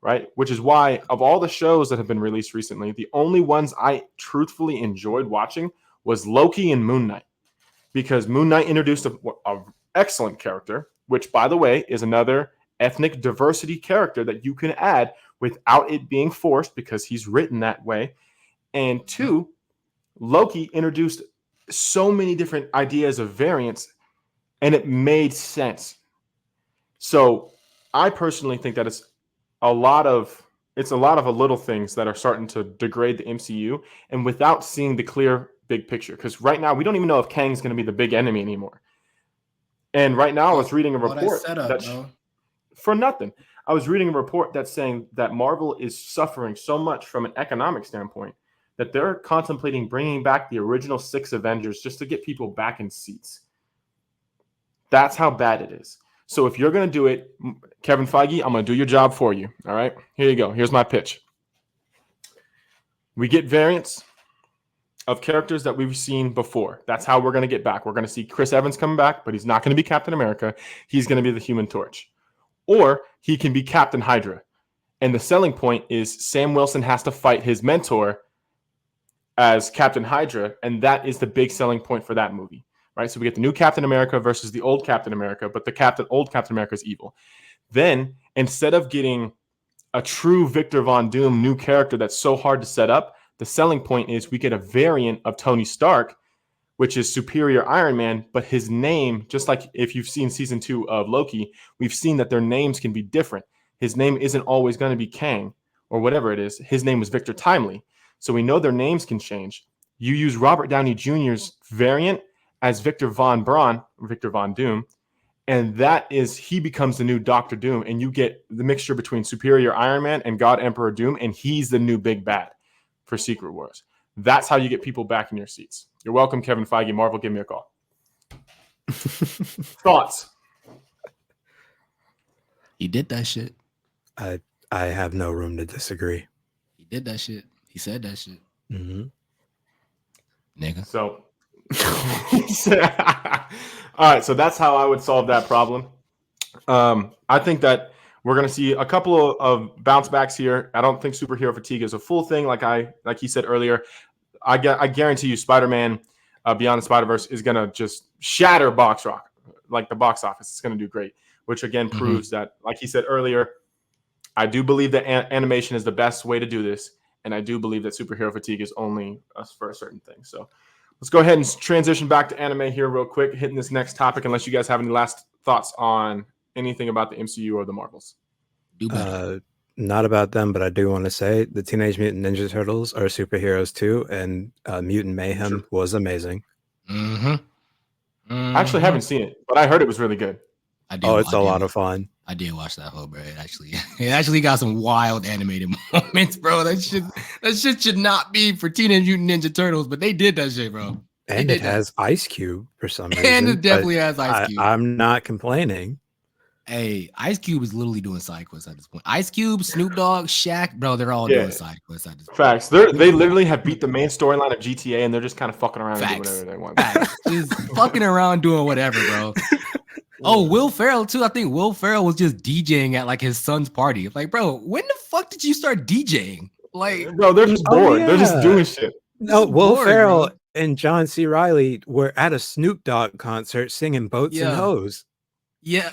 B: Right? Which is why, of all the shows that have been released recently, the only ones I truthfully enjoyed watching was Loki and Moon Knight. Because Moon Knight introduced a excellent character, which, by the way, is another ethnic diversity character that you can add without it being forced because he's written that way. And two, Loki introduced so many different ideas of variants, and it made sense. So I personally think that it's a lot of little things that are starting to degrade the MCU, and without seeing the clear big picture. Because right now we don't even know if Kang's going to be the big enemy anymore. And right now I was reading a report for nothing. I was reading a report that's saying that Marvel is suffering so much from an economic standpoint that they're contemplating bringing back the original 6 Avengers just to get people back in seats. That's how bad it is. So if you're going to do it, Kevin Feige, I'm going to do your job for you. All right, here you go. Here's my pitch. We get variants of characters that we've seen before. That's how we're going to get back. We're going to see Chris Evans coming back, but he's not going to be Captain America. He's going to be the Human Torch. Or he can be Captain Hydra. And the selling point is Sam Wilson has to fight his mentor as Captain Hydra, and that is the big selling point for that movie, right? So we get the new Captain America versus the old Captain America, but the old Captain America is evil. Then, instead of getting a true Victor Von Doom new character that's so hard to set up, the selling point is we get a variant of Tony Stark, which is Superior Iron Man, but his name, just like if you've seen season 2 of Loki, we've seen that their names can be different. His name isn't always going to be Kang or whatever it is. His name was Victor Timely. So we know their names can change. You use Robert Downey Jr.'s variant as Victor Von Doom, and that is, he becomes the new Doctor Doom, and you get the mixture between Superior Iron Man and God Emperor Doom, and he's the new big bad for Secret Wars. That's how you get people back in your seats. You're welcome, Kevin Feige. Marvel, give me a call. Thoughts?
A: He did that shit.
C: I have no room to disagree.
A: He did that shit. He said that shit.
C: Mm-hmm.
A: Nigga.
B: So, all right. So that's how I would solve that problem. I think that we're going to see a couple of bounce backs here. I don't think superhero fatigue is a full thing. Like he said earlier, I guarantee you Spider-Man Beyond the Spider-Verse is going to just shatter the box office. It's going to do great, which again proves that, like he said earlier, I do believe that animation is the best way to do this. And I do believe that superhero fatigue is only for a certain thing. So let's go ahead and transition back to anime here real quick, hitting this next topic, unless you guys have any last thoughts on anything about the MCU or the Marvels.
A: Do better.
C: Not about them, but I do want to say the Teenage Mutant Ninja Turtles are superheroes too, and Mutant Mayhem was amazing.
B: I actually haven't seen it, but I heard it was really good.
C: It's a lot of fun.
A: I did watch that whole, bro. It actually got some wild animated moments, bro. That shit should not be for Teenage Mutant Ninja Turtles, but they did that shit, bro.
C: And it has Ice Cube for some reason.
A: And it definitely has Ice Cube.
C: I'm not complaining.
A: Hey, Ice Cube is literally doing side quests at this point. Ice Cube, Snoop Dogg, Shaq, bro, they're all doing side quests at this point.
B: Facts. They literally have beat the main storyline of GTA, and they're just kind of fucking around and doing whatever they want.
A: Facts. Just fucking around doing whatever, bro. Oh, Will Ferrell too. I think Will Ferrell was just DJing at like his son's party. Like, bro, when the fuck did you start DJing? Like,
B: bro, they're just bored.
C: Yeah.
B: They're just doing shit.
C: No, Will Ferrell and John C. Reilly were at a Snoop Dogg concert singing Boats and Hoes.
A: Yeah.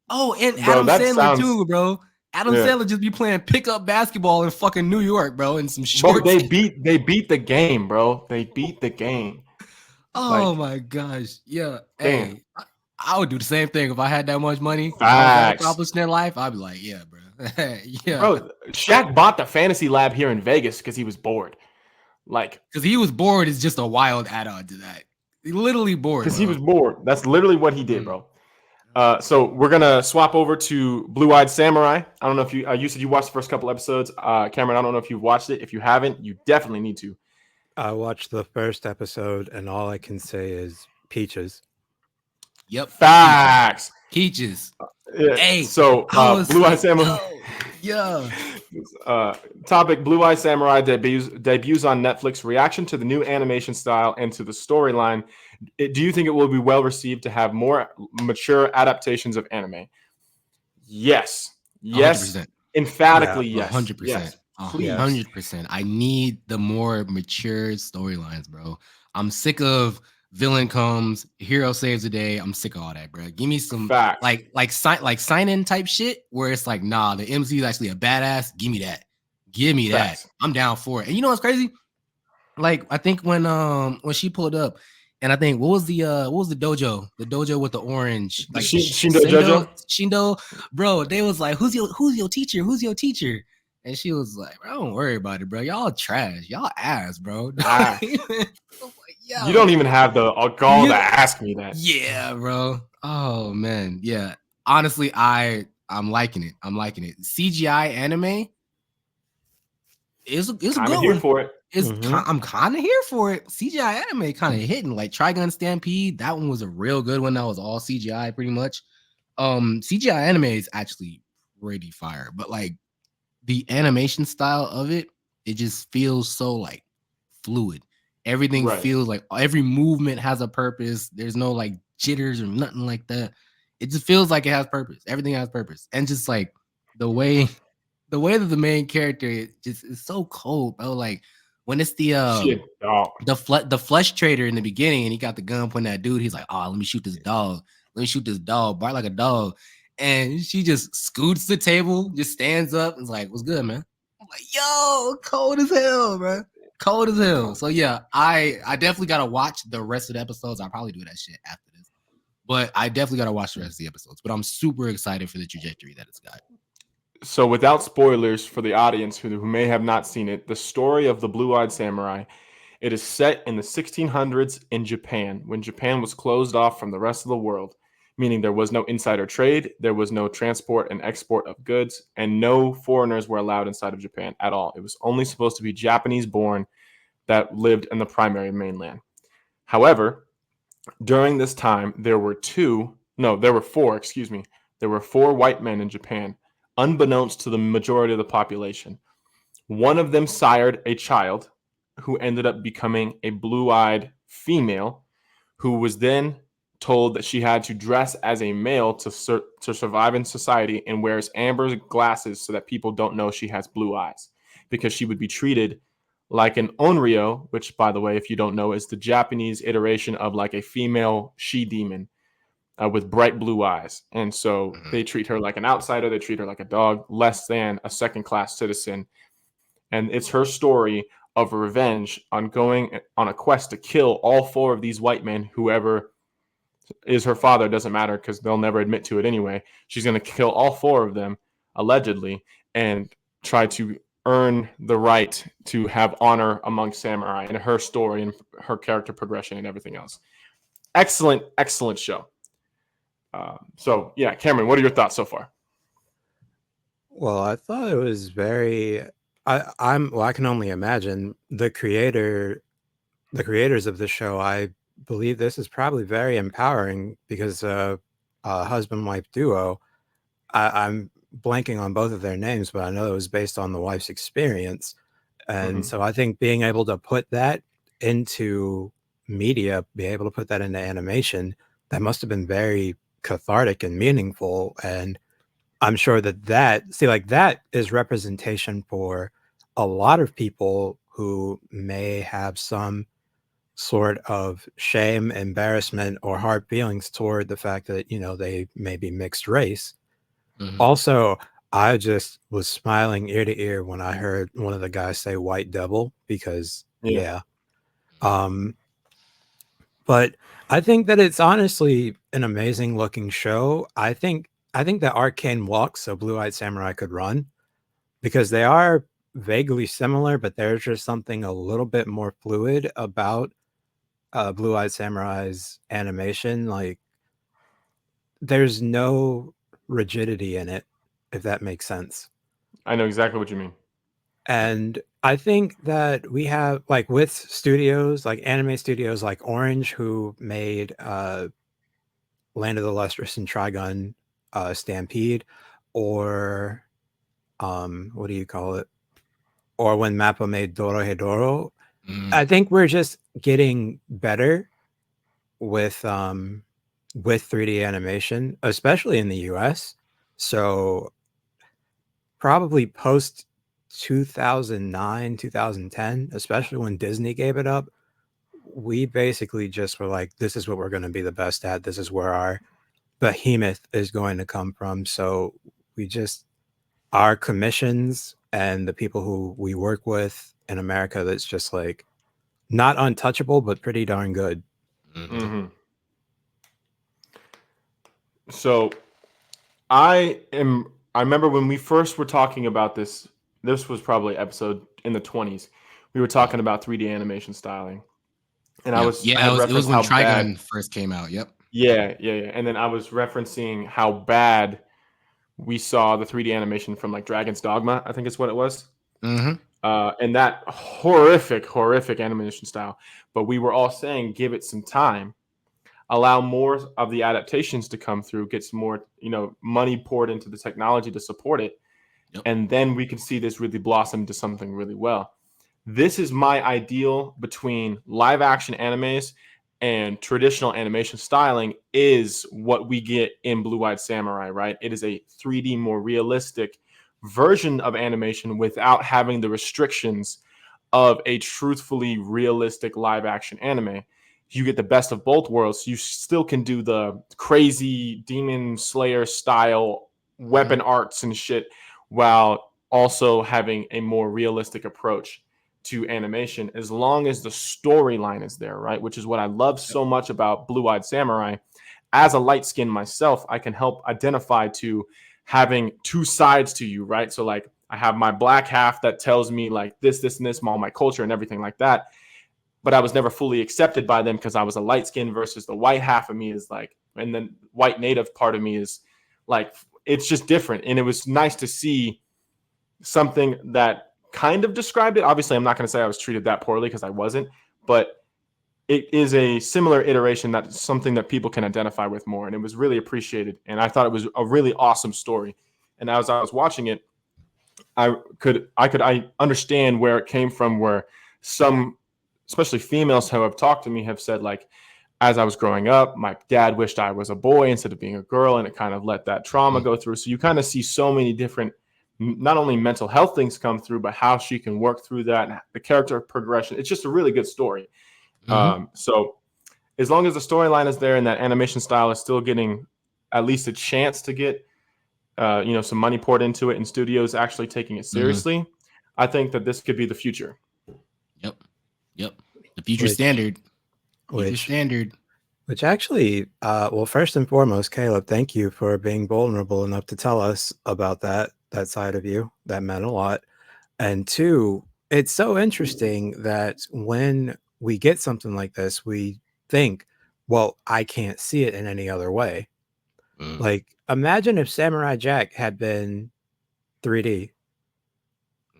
A: Oh, and Adam Sandler too, bro. Adam Sandler just be playing pickup basketball in fucking New York, bro, in some shorts.
B: Bro, they beat the game, bro. They beat the game.
A: Oh my gosh. Yeah.
B: Damn.
A: Hey, I would do the same thing if I had that much money.
B: Facts.
A: Accomplished in life, I'd be like, yeah, bro. Yeah.
B: Bro, Shaq bought the fantasy lab here in Vegas because he was bored. Like,
A: because he was bored is just a wild add-on to that. He literally bored.
B: Because he was bored. That's literally what he did, bro. So we're gonna swap over to Blue-Eyed Samurai. I don't know if you said you watched the first couple episodes. Cameron, I don't know if you've watched it. If you haven't, you definitely need to.
C: I watched the first episode, and all I can say is peaches.
A: Yep.
B: Facts.
A: Peaches.
B: Yeah.
A: Hey.
B: So Blue-Eyed Samurai.
A: Yeah.
B: Topic: Blue Eye Samurai debuts on Netflix. Reaction to the new animation style and to the storyline. Do you think it will be well received to have more mature adaptations of anime? Yes. Yes.
A: 100%.
B: Emphatically,
C: Yeah.
B: yes.
A: 100%.
B: Yes. Please.
A: 100%. I need the more mature storylines, bro. I'm sick of villain comes, hero saves the day. I'm sick of all that, bro. Give me some
B: Facts.
A: sign in type shit where it's like, nah, the MC is actually a badass. Give me that. Give me that.
B: Facts.
A: I'm down for it. And you know what's crazy? Like I think when she pulled up, and I think what was the dojo? The dojo with the orange, like
B: Shindo Jojo?
A: Shindo, bro. They was like, who's your teacher? Who's your teacher? And she was like, bro, don't worry about it, bro. Y'all trash. Y'all ass, bro.
B: Ah.
A: I was like, yo,
B: You don't even have the gall to ask me that.
A: yeah, bro. Oh man, yeah. Honestly, I'm liking it. I'm liking it. CGI anime is a
B: I'm
A: good
B: here
A: one.
B: for it.
A: I'm kind of here for it. CGI anime kind of hitting, like Trigun Stampede. That one was a real good one. That was all CGI pretty much. CGI anime is actually pretty fire, but like the animation style of it, it just feels so like fluid. Everything
B: Right.
A: feels like every movement has a purpose. There's no like jitters or nothing like that. It just feels like it has purpose. Everything has purpose, and just like the way that the main character just is so cold, bro. Like when it's the
B: Shit, dog.
A: the flesh trader in the beginning, and he got the gun pointing at that dude. He's like, "Oh, let me shoot this dog. Let me shoot this dog. Bark like a dog." And she just scoots the table, just stands up, and is like, "What's good, man?" I'm like, "Yo, cold as hell, bro. Cold as hell." So yeah, I definitely gotta watch the rest of the episodes. I'll probably do that shit after this, but I definitely gotta watch the rest of the episodes. But I'm super excited for the trajectory that it's got.
B: So, without spoilers for the audience who may have not seen it, the story of the Blue-Eyed Samurai, it is set in the 1600s in Japan, when Japan was closed off from the rest of the world, meaning there was no insider trade, there was no transport and export of goods, and no foreigners were allowed inside of Japan at all. It was only supposed to be Japanese-born that lived in the primary mainland. However, during this time, there were four, there were four white men in Japan, unbeknownst to the majority of the population. One of them sired a child who ended up becoming a blue-eyed female who was then told that she had to dress as a male to survive in society and wears amber glasses so that people don't know she has blue eyes, because she would be treated like an onryo, which, by the way, if you don't know, is the Japanese iteration of like a female she-demon with bright blue eyes. And so they treat her like an outsider. They treat her like a dog, less than a second-class citizen. And it's her story of revenge on going on a quest to kill all four of these white men. Whoever is her father doesn't matter, because they'll never admit to it anyway. She's going to kill all four of them, allegedly, and try to earn the right to have honor among samurai, and her story and her character progression and everything else. Excellent, excellent show. So yeah, Cameron, what are your thoughts so far?
C: Well, I thought it was very. I can only imagine the creators of the show. I believe this is probably very empowering, because a husband-wife duo. I'm blanking on both of their names, but I know it was based on the wife's experience, and so I think being able to put that into media, be able to put that into animation, that must have been very cathartic and meaningful. And I'm sure that is representation for a lot of people who may have some sort of shame, embarrassment, or hard feelings toward the fact that, they may be mixed race. Also, I just was smiling ear to ear when I heard one of the guys say white devil, because yeah. But I think that it's honestly an amazing looking show. I think that Arcane walks so Blue-Eyed Samurai could run, because they are vaguely similar, but there's just something a little bit more fluid about Blue-Eyed Samurai's animation. Like, there's no rigidity in it, if that makes sense.
B: I know exactly what you mean.
C: And I think that we have, like, with studios, like anime studios like Orange, who made Land of the Lustrous and Trigun Stampede, or what do you call it? Or when Mappa made Dorohedoro.
A: Mm.
C: I think we're just getting better with 3D animation, especially in the US. So probably post 2009, 2010, especially when Disney gave it up, we basically just were like, this is what we're going to be the best at. This is where our behemoth is going to come from. So we just, our commissions and the people who we work with in America, that's just like not untouchable, but pretty darn good.
B: Mm-hmm. So I remember when we first were talking about this was probably episode in the 20s. We were talking about 3D animation styling. And I had
A: it was
B: referenced
A: when
B: how bad.
A: Trigun first came out. Yep.
B: Yeah. And then I was referencing how bad we saw the 3D animation from like Dragon's Dogma, I think is what it was.
A: Mm-hmm.
B: And that horrific animation style. But we were all saying, give it some time, allow more of the adaptations to come through, get some more, money poured into the technology to support it.
A: Yep.
B: And then we can see this really blossom into something really well. This is my ideal between live action animes and traditional animation styling is what we get in Blue-Eyed Samurai, right? It is a 3D, more realistic version of animation without having the restrictions of a truthfully realistic live action anime. You get the best of both worlds. You still can do the crazy Demon Slayer style weapon arts and shit while also having a more realistic approach to animation, as long as the storyline is there, right? Which is what I love so much about Blue-Eyed Samurai. As a light skin myself, I can help identify to having two sides to you, right? So like I have my black half that tells me like this, and this, all my culture and everything like that. But I was never fully accepted by them because I was a light skin versus the white half of me is like, and then white native part of me is like, it's just different. And it was nice to see something that kind of described it. Obviously, I'm not going to say I was treated that poorly because I wasn't, but it is a similar iteration that's something that people can identify with more. And it was really appreciated. And I thought it was a really awesome story. And as I was watching it, I understand where it came from, where some, especially females who have talked to me, have said like, as I was growing up, my dad wished I was a boy instead of being a girl, and it kind of let that trauma go through. So you kind of see so many different, not only mental health things come through, but how she can work through that, and the character progression. It's just a really good story. So as long as the storyline is there and that animation style is still getting at least a chance to get, some money poured into it and studios actually taking it seriously, I think that this could be the future.
A: Yep. The future standard.
C: Which actually, well, first and foremost, Caleb, thank you for being vulnerable enough to tell us about that side of you. That meant a lot. And two, it's so interesting that when we get something like this, we think, well, I can't see it in any other way. Like, imagine if Samurai Jack had been 3D.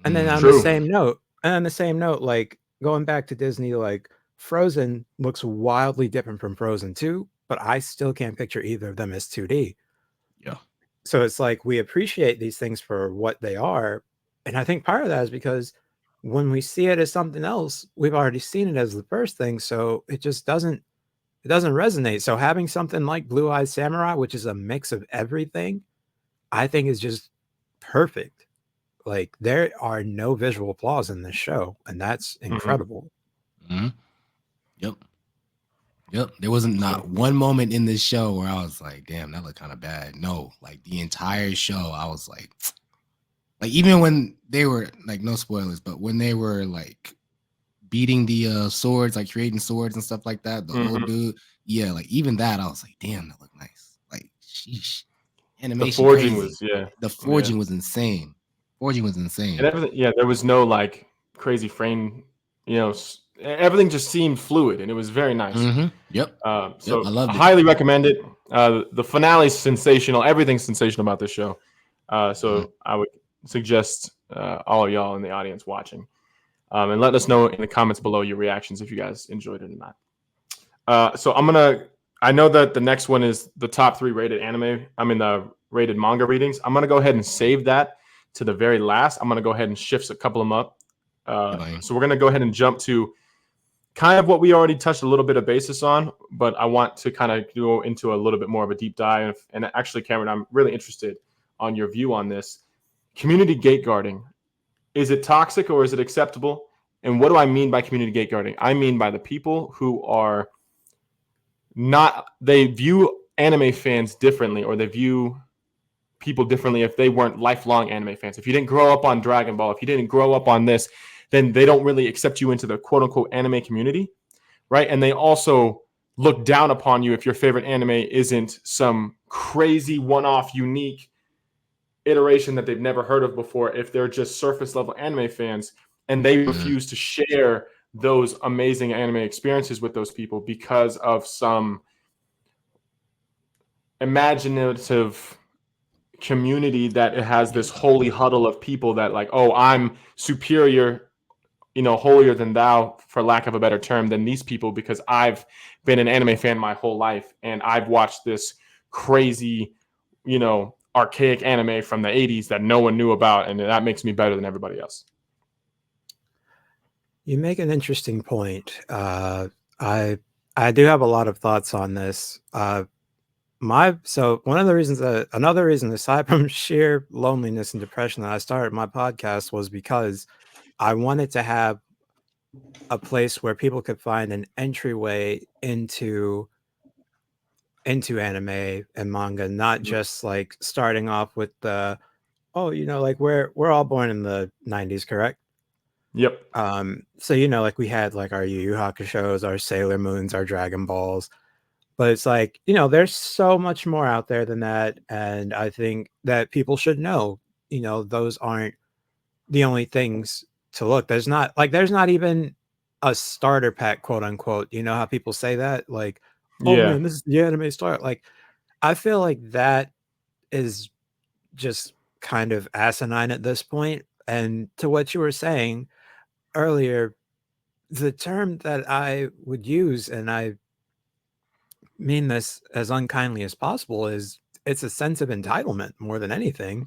C: And then on the same note, like going back to Disney, like Frozen looks wildly different from Frozen 2, but I still can't picture either of them as 2D.
A: Yeah.
C: So it's like we appreciate these things for what they are. And I think part of that is because when we see it as something else, we've already seen it as the first thing. So it just doesn't resonate. So having something like Blue-Eyed Samurai, which is a mix of everything, I think is just perfect. Like there are no visual flaws in this show, and that's incredible.
A: Yep. There wasn't not one moment in this show where I was like, damn, that looked kind of bad. No, like the entire show, I was like even when they were like, no spoilers, but when they were like beating the swords, like creating swords and stuff like that, the old dude, yeah, like even that, I was like, damn, that looked nice. Like, sheesh. Animation
B: The forging
A: crazy. The forging was insane.
B: And everything, there was no like crazy frame, everything just seemed fluid and it was very nice.
A: Yep.
B: So
A: I loved it.
B: Highly recommend it. The finale is sensational. Everything's sensational about this show. So I would suggest all of y'all in the audience watching, and let us know in the comments below your reactions if you guys enjoyed it or not. So I know that the next one is the top 3 rated anime. The rated manga readings. I'm gonna go ahead and save that to the very last. I'm going to go ahead and shift a couple of them up.
A: Fine.
B: So we're going to go ahead and jump to kind of what we already touched a little bit of basis on, but I want to kind of go into a little bit more of a deep dive. And actually, Cameron, I'm really interested on your view on this. Community gateguarding. Is it toxic or is it acceptable? And what do I mean by community gateguarding? I mean by the people who are not, they view anime fans differently, or they view people differently if they weren't lifelong anime fans. If you didn't grow up on Dragon Ball, if you didn't grow up on this, then they don't really accept you into the quote unquote anime community, right? And they also look down upon you if your favorite anime isn't some crazy one-off unique iteration that they've never heard of before, if they're just surface level anime fans and they refuse to share those amazing anime experiences with those people because of some imaginative community that it has this holy huddle of people that like, oh, I'm superior, holier than thou, for lack of a better term, than these people because I've been an anime fan my whole life and I've watched this crazy, archaic anime from the 80s that no one knew about, and that makes me better than everybody else.
C: You make an interesting point. I do have a lot of thoughts on this. So another reason aside from sheer loneliness and depression that I started my podcast was because I wanted to have a place where people could find an entryway into anime and manga, not just like starting off with the, like we're all born in the 90s, correct?
B: Yep.
C: So like we had like our Yu Yu Hakusho's, our Sailor Moons, our Dragon Balls, but it's like, there's so much more out there than that, and I think that people should know, those aren't the only things to look. There's not even a starter pack, quote unquote. You know how people say that, like, oh
B: Yeah.
C: man, this is the anime start. Like, I feel like that is just kind of asinine at this point. And to what you were saying earlier, the term that I would use, and I mean this as unkindly as possible, is it's a sense of entitlement more than anything.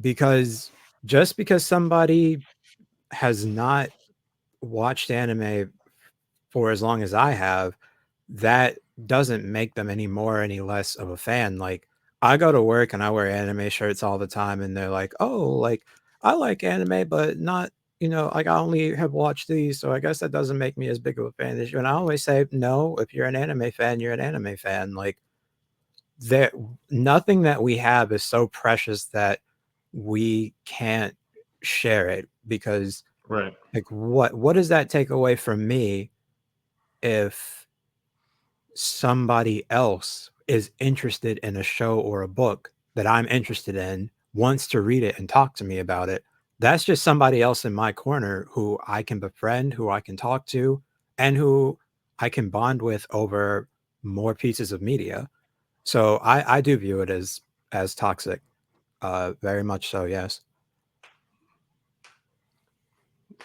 C: Because just because somebody has not watched anime for as long as I have, that doesn't make them any more, any less of a fan. Like, I go to work and I wear anime shirts all the time, and they're like, oh, like, I like anime, but not, like, I only have watched these, so I guess that doesn't make me as big of a fan as you. And I always say, no, if you're an anime fan, you're an anime fan. Like, nothing that we have is so precious that we can't share it, because
B: Right.
C: like what does that take away from me if somebody else is interested in a show or a book that I'm interested in, wants to read it and talk to me about it? That's just somebody else in my corner who I can befriend, who I can talk to, and who I can bond with over more pieces of media. So I do view it as toxic. Very much so, yes.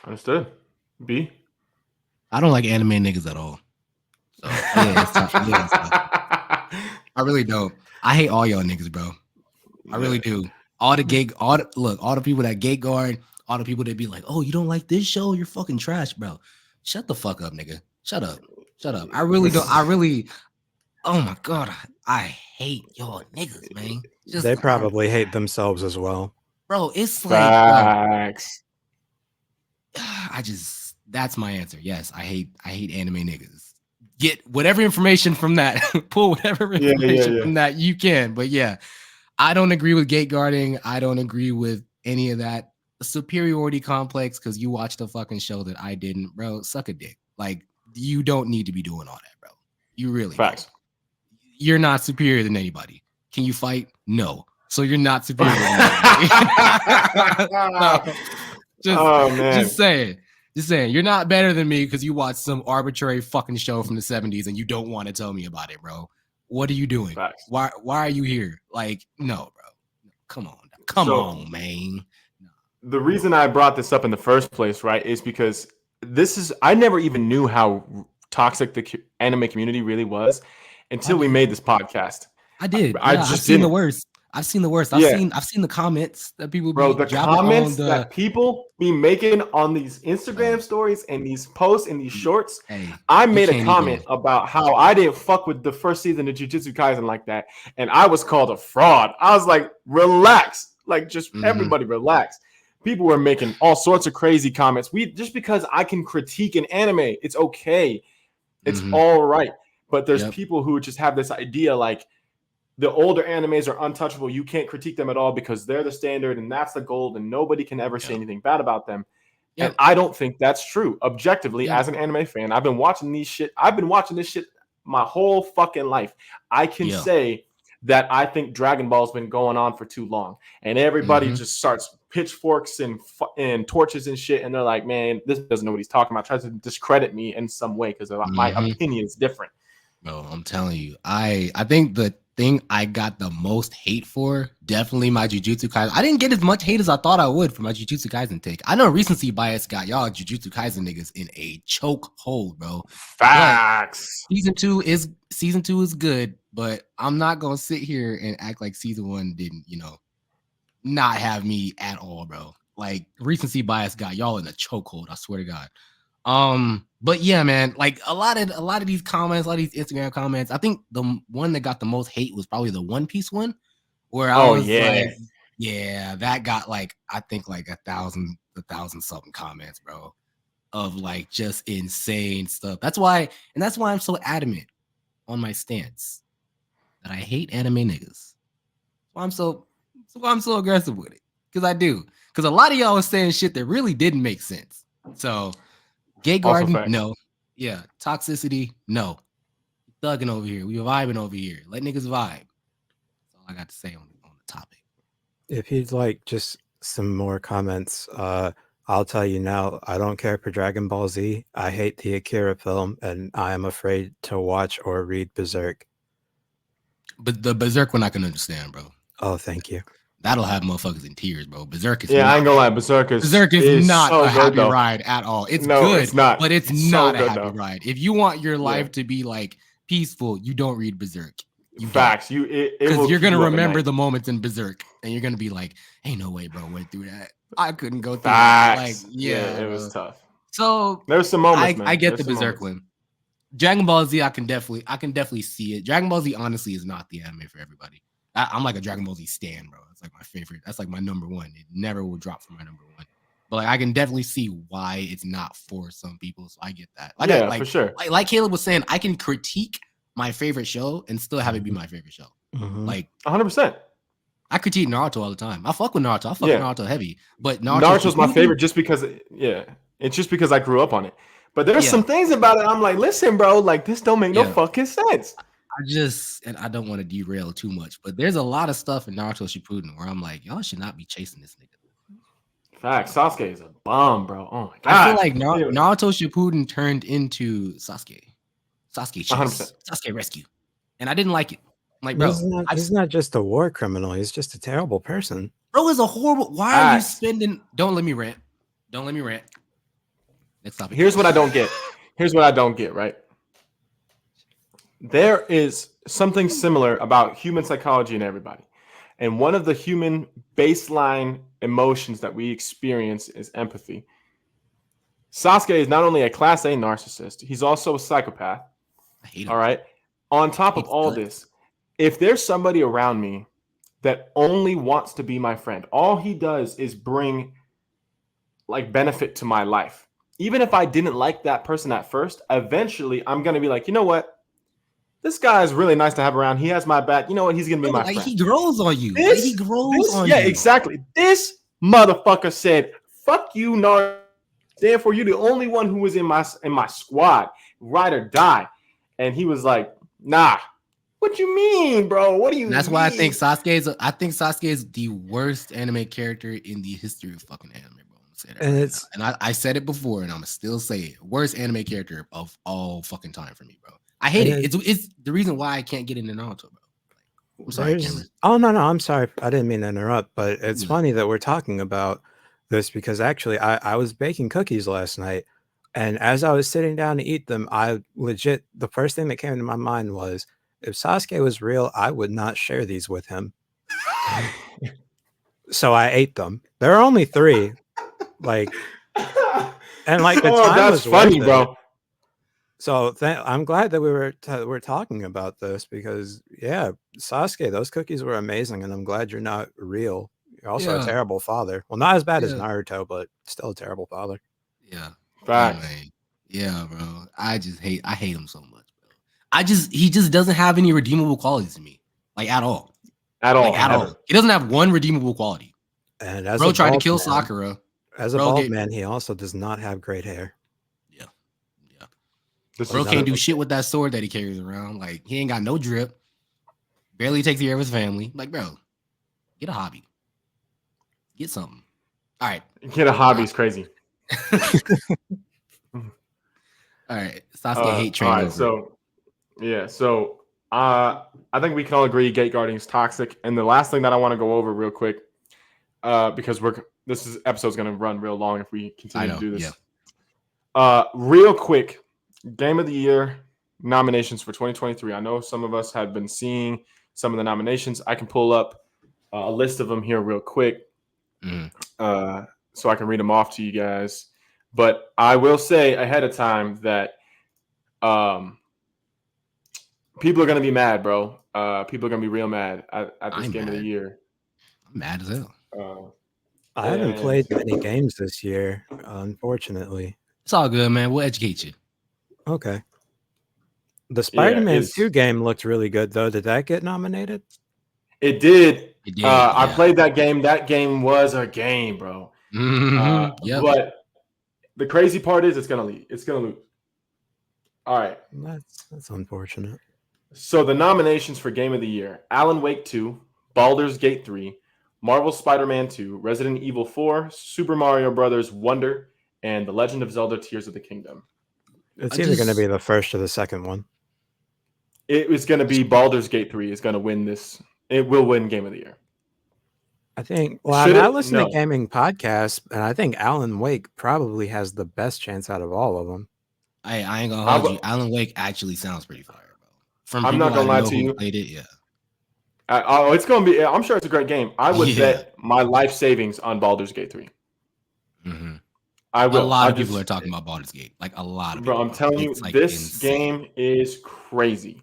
B: Understood. B?
A: I don't like anime niggas at all. So yeah, it's tough. Yeah, it's tough. I really don't. I hate all y'all niggas, bro. I really do. All the people that gate guard, all the people that be like, oh, you don't like this show? You're fucking trash, bro. Shut the fuck up, nigga. Shut up. I really don't. Oh my god, I hate y'all niggas, man.
C: They probably hate themselves as well.
A: Bro, it's like
B: Facts.
A: That's my answer. Yes, I hate anime niggas. Get whatever information from that. Pull whatever information from that you can. But yeah, I don't agree with gate guarding. I don't agree with any of that superiority complex because you watched a fucking show that I didn't, bro. Suck a dick. Like, you don't need to be doing all that, bro. You really
B: Facts.
A: don't. You're not superior than anybody. Can you fight? No. So you're not superior than anybody. Just saying. You're not better than me because you watched some arbitrary fucking show from the 70s and you don't want to tell me about it, bro. What are you doing?
B: Facts.
A: Why are you here? Like, no, bro. Come on, man.
B: The reason I brought this up in the first place, right, is because I never even knew how toxic the anime community really was until we made this podcast.
A: I did.
B: I've
A: seen the worst. I've seen the worst. I've
B: Yeah.
A: seen the comments that people
B: Bro,
A: be
B: the
A: dropping
B: comments
A: on
B: that people be making on these Instagram
A: bro,
B: stories and these posts and these shorts.
A: hey,
B: I
A: you
B: made a
A: can't even.
B: comment about how I didn't fuck with the first season of Jujutsu Kaisen like that, and I was called a fraud. I was like, relax, like just everybody relax. People were making all sorts of crazy comments. Just because I can critique an anime, it's okay, it's all right. But there's
A: Yep.
B: people who just have this idea like, the older animes are untouchable. You can't critique them at all because they're the standard and that's the gold and nobody can ever say anything bad about them. And I don't think that's true. Objectively, as an anime fan, I've been watching this shit my whole fucking life. I can say that I think Dragon Ball's been going on for too long. And everybody just starts pitchforks and torches and shit. And they're like, man, this doesn't know what he's talking about. Tries to discredit me in some way because my opinion is different.
A: Bro, I'm telling you, I think the thing I got the most hate for, definitely my Jujutsu Kaisen. I didn't get as much hate as I thought I would for my Jujutsu Kaisen take. I know recency bias got y'all Jujutsu Kaisen niggas in a choke hold, bro.
B: Facts.
A: But season two is good, but I'm not gonna sit here and act like season 1 didn't, not have me at all, bro. Like recency bias got y'all in a chokehold. I swear to God. But yeah, man, like a lot of these comments, a lot of these Instagram comments, I think the one that got the most hate was probably the One Piece one, where I was like, yeah, that got like, I think like 1,000 something comments, bro, of like just insane stuff. That's why I'm so adamant on my stance that I hate anime niggas. Why I'm so aggressive with it. Because I do. Because a lot of y'all was saying shit that really didn't make sense. So Gay Garden, no. Yeah. Toxicity, no. Thugging over here. We vibing over here. Let niggas vibe. That's all I got to say on the topic.
C: If you'd like just some more comments, I'll tell you now, I don't care for Dragon Ball Z. I hate the Akira film, and I am afraid to watch or read Berserk.
A: But the Berserk one I can understand, bro.
C: Oh, thank you.
A: That'll have motherfuckers in tears, bro. Berserk is
B: I ain't gonna lie. Berserk is
A: not
B: so
A: a happy
B: good,
A: ride at all. It's
B: no,
A: good,
B: it's not.
A: But it's
B: so
A: not a happy ride. If you want your life to be like peaceful, you don't read Berserk.
B: Facts.
A: Because you're gonna remember the moments in Berserk, and you're gonna be like, "Ain't no way, bro, went through that. I couldn't go through that." Like,
B: it was tough.
A: So
B: there's some moments, man.
A: I get the Berserk one. Dragon Ball Z, I can definitely see it. Dragon Ball Z honestly is not the anime for everybody. I'm like a Dragon Ball Z stan, bro. It's like my favorite. That's like my number one. It never will drop from my number one. But like I can definitely see why it's not for some people. So I get that. Like,
B: for sure.
A: Like Caleb was saying, I can critique my favorite show and still have it be my favorite show. Like
B: 100%.
A: I critique Naruto all the time. I fuck with Naruto. I fuck with Naruto heavy. But
B: Naruto's my favorite just because it's just because I grew up on it. But there's some things about it I'm like, listen, bro, like this don't make no fucking sense.
A: And I don't want to derail too much, but there's a lot of stuff in Naruto Shippuden where I'm like, y'all should not be chasing this nigga.
B: Facts. Sasuke is a bomb, bro. Oh my god.
A: I feel like Naruto Shippuden turned into Sasuke. Sasuke chase. 100%. Sasuke rescue. And I didn't like it. I'm like, bro,
C: he's not just a war criminal. He's just a terrible person.
A: Bro is a horrible. Why are you spending? Don't let me rant. Let's stop it.
B: Here's what I don't get. Right. There is something similar about human psychology in everybody. And one of the human baseline emotions that we experience is empathy. Sasuke is not only a class A narcissist, he's also a psychopath.
A: I hate him.
B: All right. On top of all this, if there's somebody around me that only wants to be my friend, all he does is bring like benefit to my life. Even if I didn't like that person at first, eventually I'm going to be like, you know what? This guy is really nice to have around. He has my back. You know what? He's going to be my friend.
A: He grows on you. He grows on you.
B: Yeah, exactly. This motherfucker said, fuck you, Naruto. Therefore, you're the only one who was in my squad. Ride or die. And he was like, nah. What you mean, bro? What do you mean?
A: That's why I think Sasuke is the worst anime character in the history of fucking anime, bro. And I said it before, and I'm gonna still say it. Worst anime character of all fucking time for me, bro. I hate it. It's the reason why I can't get into Naruto, bro. Like, I'm sorry, Cameron.
C: Oh no, I'm sorry. I didn't mean to interrupt, but it's funny that we're talking about this because actually I was baking cookies last night, and as I was sitting down to eat them, the first thing that came to my mind was, if Sasuke was real, I would not share these with him. So I ate them. There are only 3. Like, and like the
B: Oh,
C: time
B: that's
C: was worth
B: funny,
C: it.
B: bro.
C: So I'm glad that we're talking about this because yeah, Sasuke, those cookies were amazing, and I'm glad you're not real. You're also a
A: Yeah.
C: terrible father. Well, not as bad as
A: Yeah.
C: Naruto, but still a terrible father.
A: Yeah. Yeah,
B: Facts.
A: man. Yeah, bro. I hate him so much, bro. He just doesn't have any redeemable qualities to me. Like at all.
B: At all.
A: Like at
B: Never.
A: all. He doesn't have one redeemable quality.
C: And as
A: Bro
C: a
A: tried to
C: bald
A: kill
C: man,
A: Sakura.
C: as a
A: Bro
C: bald
A: get
C: man, he also does not have great hair.
A: yeah. Yeah.
B: This
A: Bro
B: is
A: can't do
B: true.
A: shit with that sword that he carries around. Like he ain't got no drip. Barely takes care of his family. Like, bro, get a hobby. Get something. All right.
B: Get a hobby is crazy.
A: All right. Sasuke hate train
B: all right,
A: over.
B: so yeah, so I think we can all agree gate guarding is toxic. And the last thing that I want to go over real quick, because this episode's gonna run real long if we continue to do this.
A: Yeah.
B: Real quick, game of the year nominations for 2023. I know some of us have been seeing some of the nominations. I can pull up a list of them here real quick, so I can read them off to you guys. But I will say ahead of time that people are gonna be mad, bro. People are gonna be real mad at this
A: I'm
B: game of the
A: mad.
B: year.
A: I'm mad as hell.
C: I haven't
B: And
C: played many games this year, unfortunately.
A: It's all good, man. We'll educate you.
C: Okay. The Spider-Man
B: it's
C: 2 game looked really good, though. Did that get nominated?
B: it did.
A: It did.
B: I
A: Yeah.
B: played that game. That game was a game, bro.
A: Yep.
B: But the crazy part is it's gonna lose. It's gonna lose. All right.
C: That's unfortunate.
B: So the nominations for Game of the Year: Alan Wake 2, Baldur's Gate 3, Marvel Spider-Man 2, Resident Evil 4, Super Mario Brothers Wonder, and The Legend of Zelda: Tears of the Kingdom.
C: It's either going to be the first or the second one.
B: It was going to be Baldur's Gate 3 is going to win this. It will win Game of the Year.
C: I think. Well, I listen to gaming podcasts, and I think Alan Wake probably has the best chance out of all of them.
A: I ain't gonna hold you. Alan Wake actually sounds pretty fire, bro. From
B: I'm
A: people
B: not gonna
A: I
B: lie
A: know
B: to
A: who
B: you.
A: played it, yeah.
B: It's gonna be. I'm sure it's a great game. I would bet my life savings on Baldur's Gate 3.
A: Mm-hmm.
B: I will.
A: A lot of people are talking about Baldur's Gate. Like a lot of people.
B: Bro, I'm telling you,
A: like
B: this game is crazy.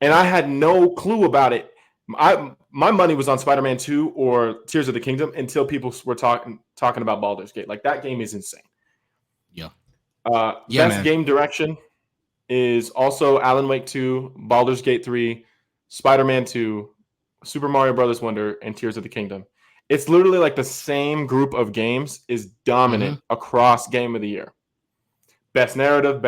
B: And I had no clue about it. My money was on Spider-Man 2 or Tears of the Kingdom until people were talking about Baldur's Gate. Like that game is insane.
A: Yeah.
B: Best game direction is also Alan Wake 2, Baldur's Gate 3, Spider-Man 2, Super Mario Brothers Wonder, and Tears of the Kingdom. It's literally like the same group of games is dominant across Game of the Year. Best narrative,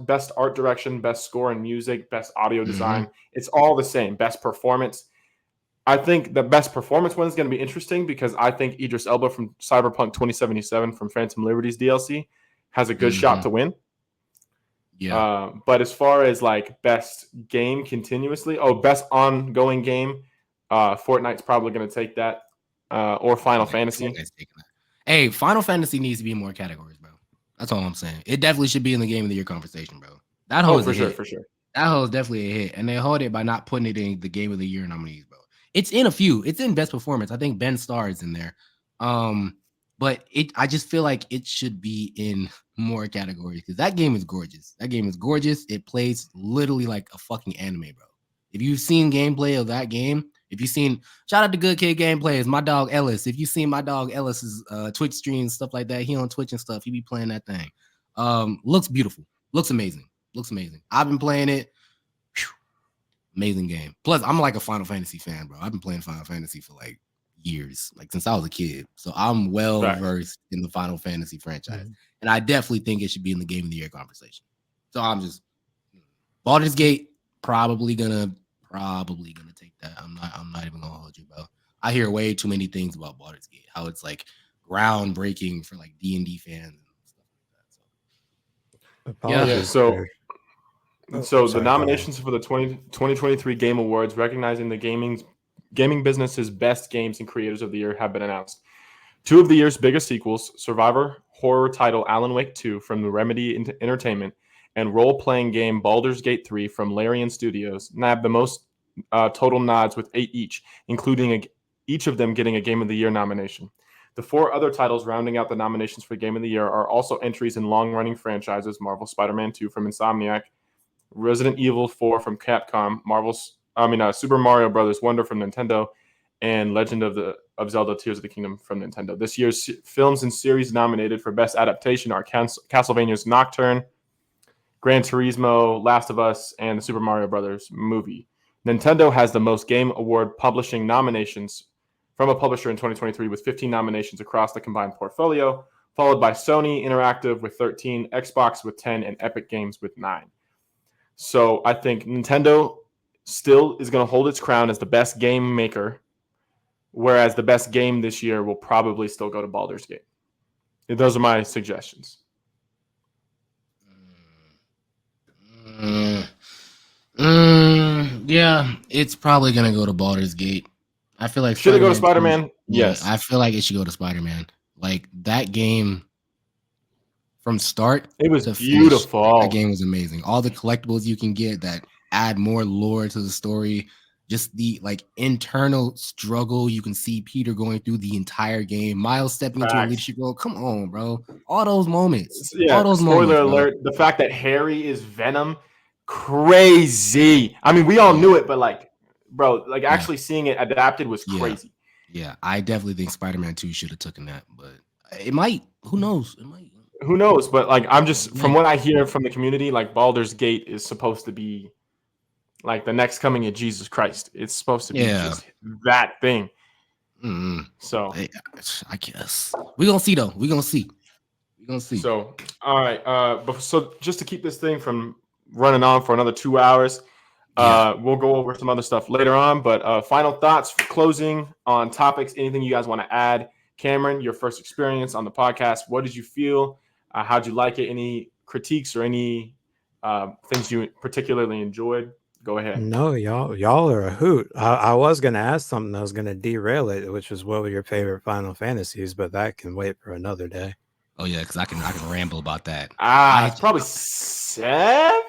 B: best art direction, best score and music, best audio design. It's all the same. Best performance. I think the best performance one is going to be interesting because I think Idris Elba from Cyberpunk 2077 from Phantom Liberty's DLC has a good shot to win.
A: Yeah.
B: But as far as like best game continuously, best ongoing game, Fortnite's probably going to take that, or Final Fantasy.
A: Hey, Final Fantasy needs to be in more categories, bro. That's all I'm saying. It definitely should be in the Game of the Year conversation, bro. That whole
B: for sure.
A: That whole is definitely a hit, and they hold it by not putting it in the Game of the Year nominees, bro. It's in a few. It's in Best Performance. I think Ben Starr is in there. But I just feel like it should be in more categories because that game is gorgeous. That game is gorgeous. It plays literally like a fucking anime, bro. If you've seen gameplay of that game, shout out to Good Kid Gameplays, my dog Ellis. If you've seen my dog Ellis's Twitch streams, stuff like that, he on Twitch and stuff, he be playing that thing. Looks beautiful. Looks amazing. I've been playing it. Whew. Amazing game. Plus, I'm like a Final Fantasy fan, bro. I've been playing Final Fantasy for like years, like since I was a kid. So I'm well versed in the Final Fantasy franchise. And I definitely think it should be in the Game of the Year conversation. So I'm just Baldur's Gate probably gonna take that. I'm not even gonna hold you, bro. I hear way too many things about Baldur's Gate, how it's like groundbreaking for like D&D fans and stuff like that.
B: So the nominations for the 2023 Game Awards recognizing the gaming business's best games and creators of the year have been announced. 2 of the year's biggest sequels, survivor horror title Alan Wake 2 from the Remedy Entertainment and role-playing game Baldur's Gate 3 from Larian Studios, nabbed the most total nods with 8 each, including each of them getting a Game of the Year nomination. The 4 other titles rounding out the nominations for Game of the Year are also entries in long-running franchises: Marvel Spider-Man 2 from Insomniac, Resident Evil 4 from Capcom, Super Mario Brothers Wonder from Nintendo, and Legend of Zelda Tears of the Kingdom from Nintendo. This year's films and series nominated for Best Adaptation are Castlevania's Nocturne, Gran Turismo, Last of Us, and the Super Mario Brothers movie. Nintendo has the most Game Award publishing nominations from a publisher in 2023 with 15 nominations across the combined portfolio, followed by Sony Interactive with 13, Xbox with 10, and Epic Games with 9. So I think Nintendo still is going to hold its crown as the best game maker, whereas the best game this year will probably still go to Baldur's Gate. Those are my suggestions.
A: Yeah, it's probably gonna go to Baldur's Gate. I feel like
B: should it go to Spider-Man? Yes,
A: I feel like it should go to Spider-Man. Like that game, from start,
B: it was
A: to
B: beautiful.
A: Finish, that game was amazing. All the collectibles you can get that add more lore to the story. Just the like internal struggle you can see Peter going through the entire game. Miles stepping into a leadership role. Come on, bro. All those moments.
B: Yeah.
A: All those
B: spoiler
A: moments,
B: alert. The fact that Harry is Venom, crazy. I mean, we all knew it, but like, bro, like actually seeing it adapted was crazy.
A: Yeah, I definitely think Spider-Man 2 should have taken that, but it might. Who knows? It might.
B: Who knows? But like, I'm just from what I hear from the community, like Baldur's Gate is supposed to be like the next coming of Jesus Christ. It's supposed to be just that thing.
A: Mm-hmm.
B: So
A: I guess we're gonna see though. We're gonna see.
B: So all right. So just to keep this thing from running on for another 2 hours, we'll go over some other stuff later on. But final thoughts for closing on topics. Anything you guys want to add? Cameron, your first experience on the podcast. What did you feel? How'd you like it? Any critiques or any things you particularly enjoyed? Go ahead.
C: No, y'all are a hoot. I was gonna ask something that was gonna derail it, which was what were your favorite Final Fantasies, but that can wait for another day.
A: Oh yeah, because I can ramble about that.
B: It's probably 7.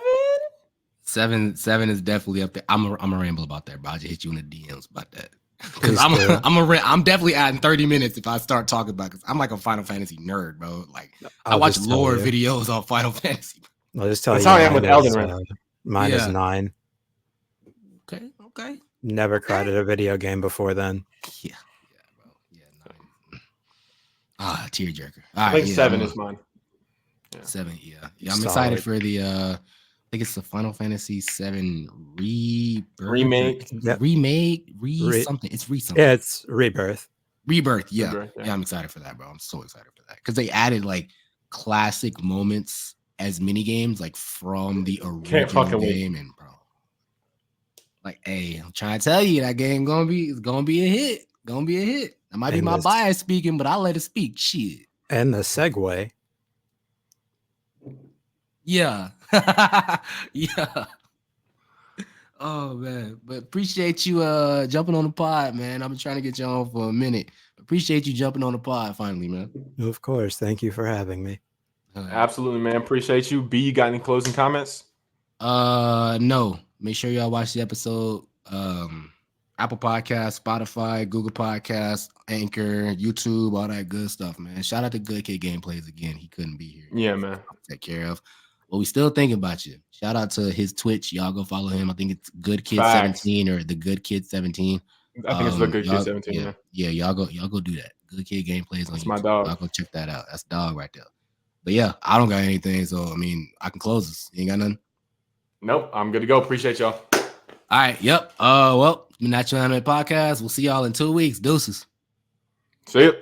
A: 7 is definitely up there. I'm a ramble about that, bro. I'll just hit you in the DMs about that. Because I'm definitely adding 30 minutes if I start talking about it. Because I'm like a Final Fantasy nerd, bro. Like I watch lore videos on Final Fantasy.
C: I'll just tell you.
B: That's how I am with Elden Ring.
C: Mine is 9.
A: Okay.
C: Never cried at a video game before then.
A: Yeah, bro. Yeah, 9. Tearjerker.
B: I think 7 is mine.
A: 7, yeah. I'm excited for the I think it's the Final Fantasy 7
B: remake.
A: Something. It's something.
C: Yeah, it's Rebirth.
A: Yeah, I'm excited for that, bro. I'm so excited for that because they added like classic moments as mini games, like from the original game, and bro, like, hey, I'm trying to tell you that game gonna be a hit. That might be my bias speaking, but I'll let it speak. Shit.
C: And the segue.
A: Yeah. Yeah. Oh man. But appreciate you jumping on the pod, man. I've been trying to get you on for a minute. Appreciate you jumping on the pod finally, man.
C: Of course. Thank you for having me.
B: Absolutely, man. Appreciate you. B, you got any closing comments?
A: No. Make sure y'all watch the episode. Apple Podcasts, Spotify, Google Podcasts, Anchor, YouTube, all that good stuff, man. Shout out to Good Kid Gameplays again. He couldn't be here.
B: Yeah, man.
A: Take care of. But we still thinking about you. Shout out to his Twitch. Y'all go follow him. I think it's Good Kid 17 or the Good Kid 17.
B: I think it's the Good Kid 17.
A: Yeah, y'all go do that. Good Kid Gameplays on YouTube.
B: My dog.
A: Y'all go check that out. That's dog right there. But yeah, I don't got anything. So I mean, I can close this. You ain't got nothing?
B: Nope. I'm good to go. Appreciate y'all.
A: All right. Yep. Well, the Natural Anime Podcast. We'll see y'all in 2 weeks. Deuces.
B: See you.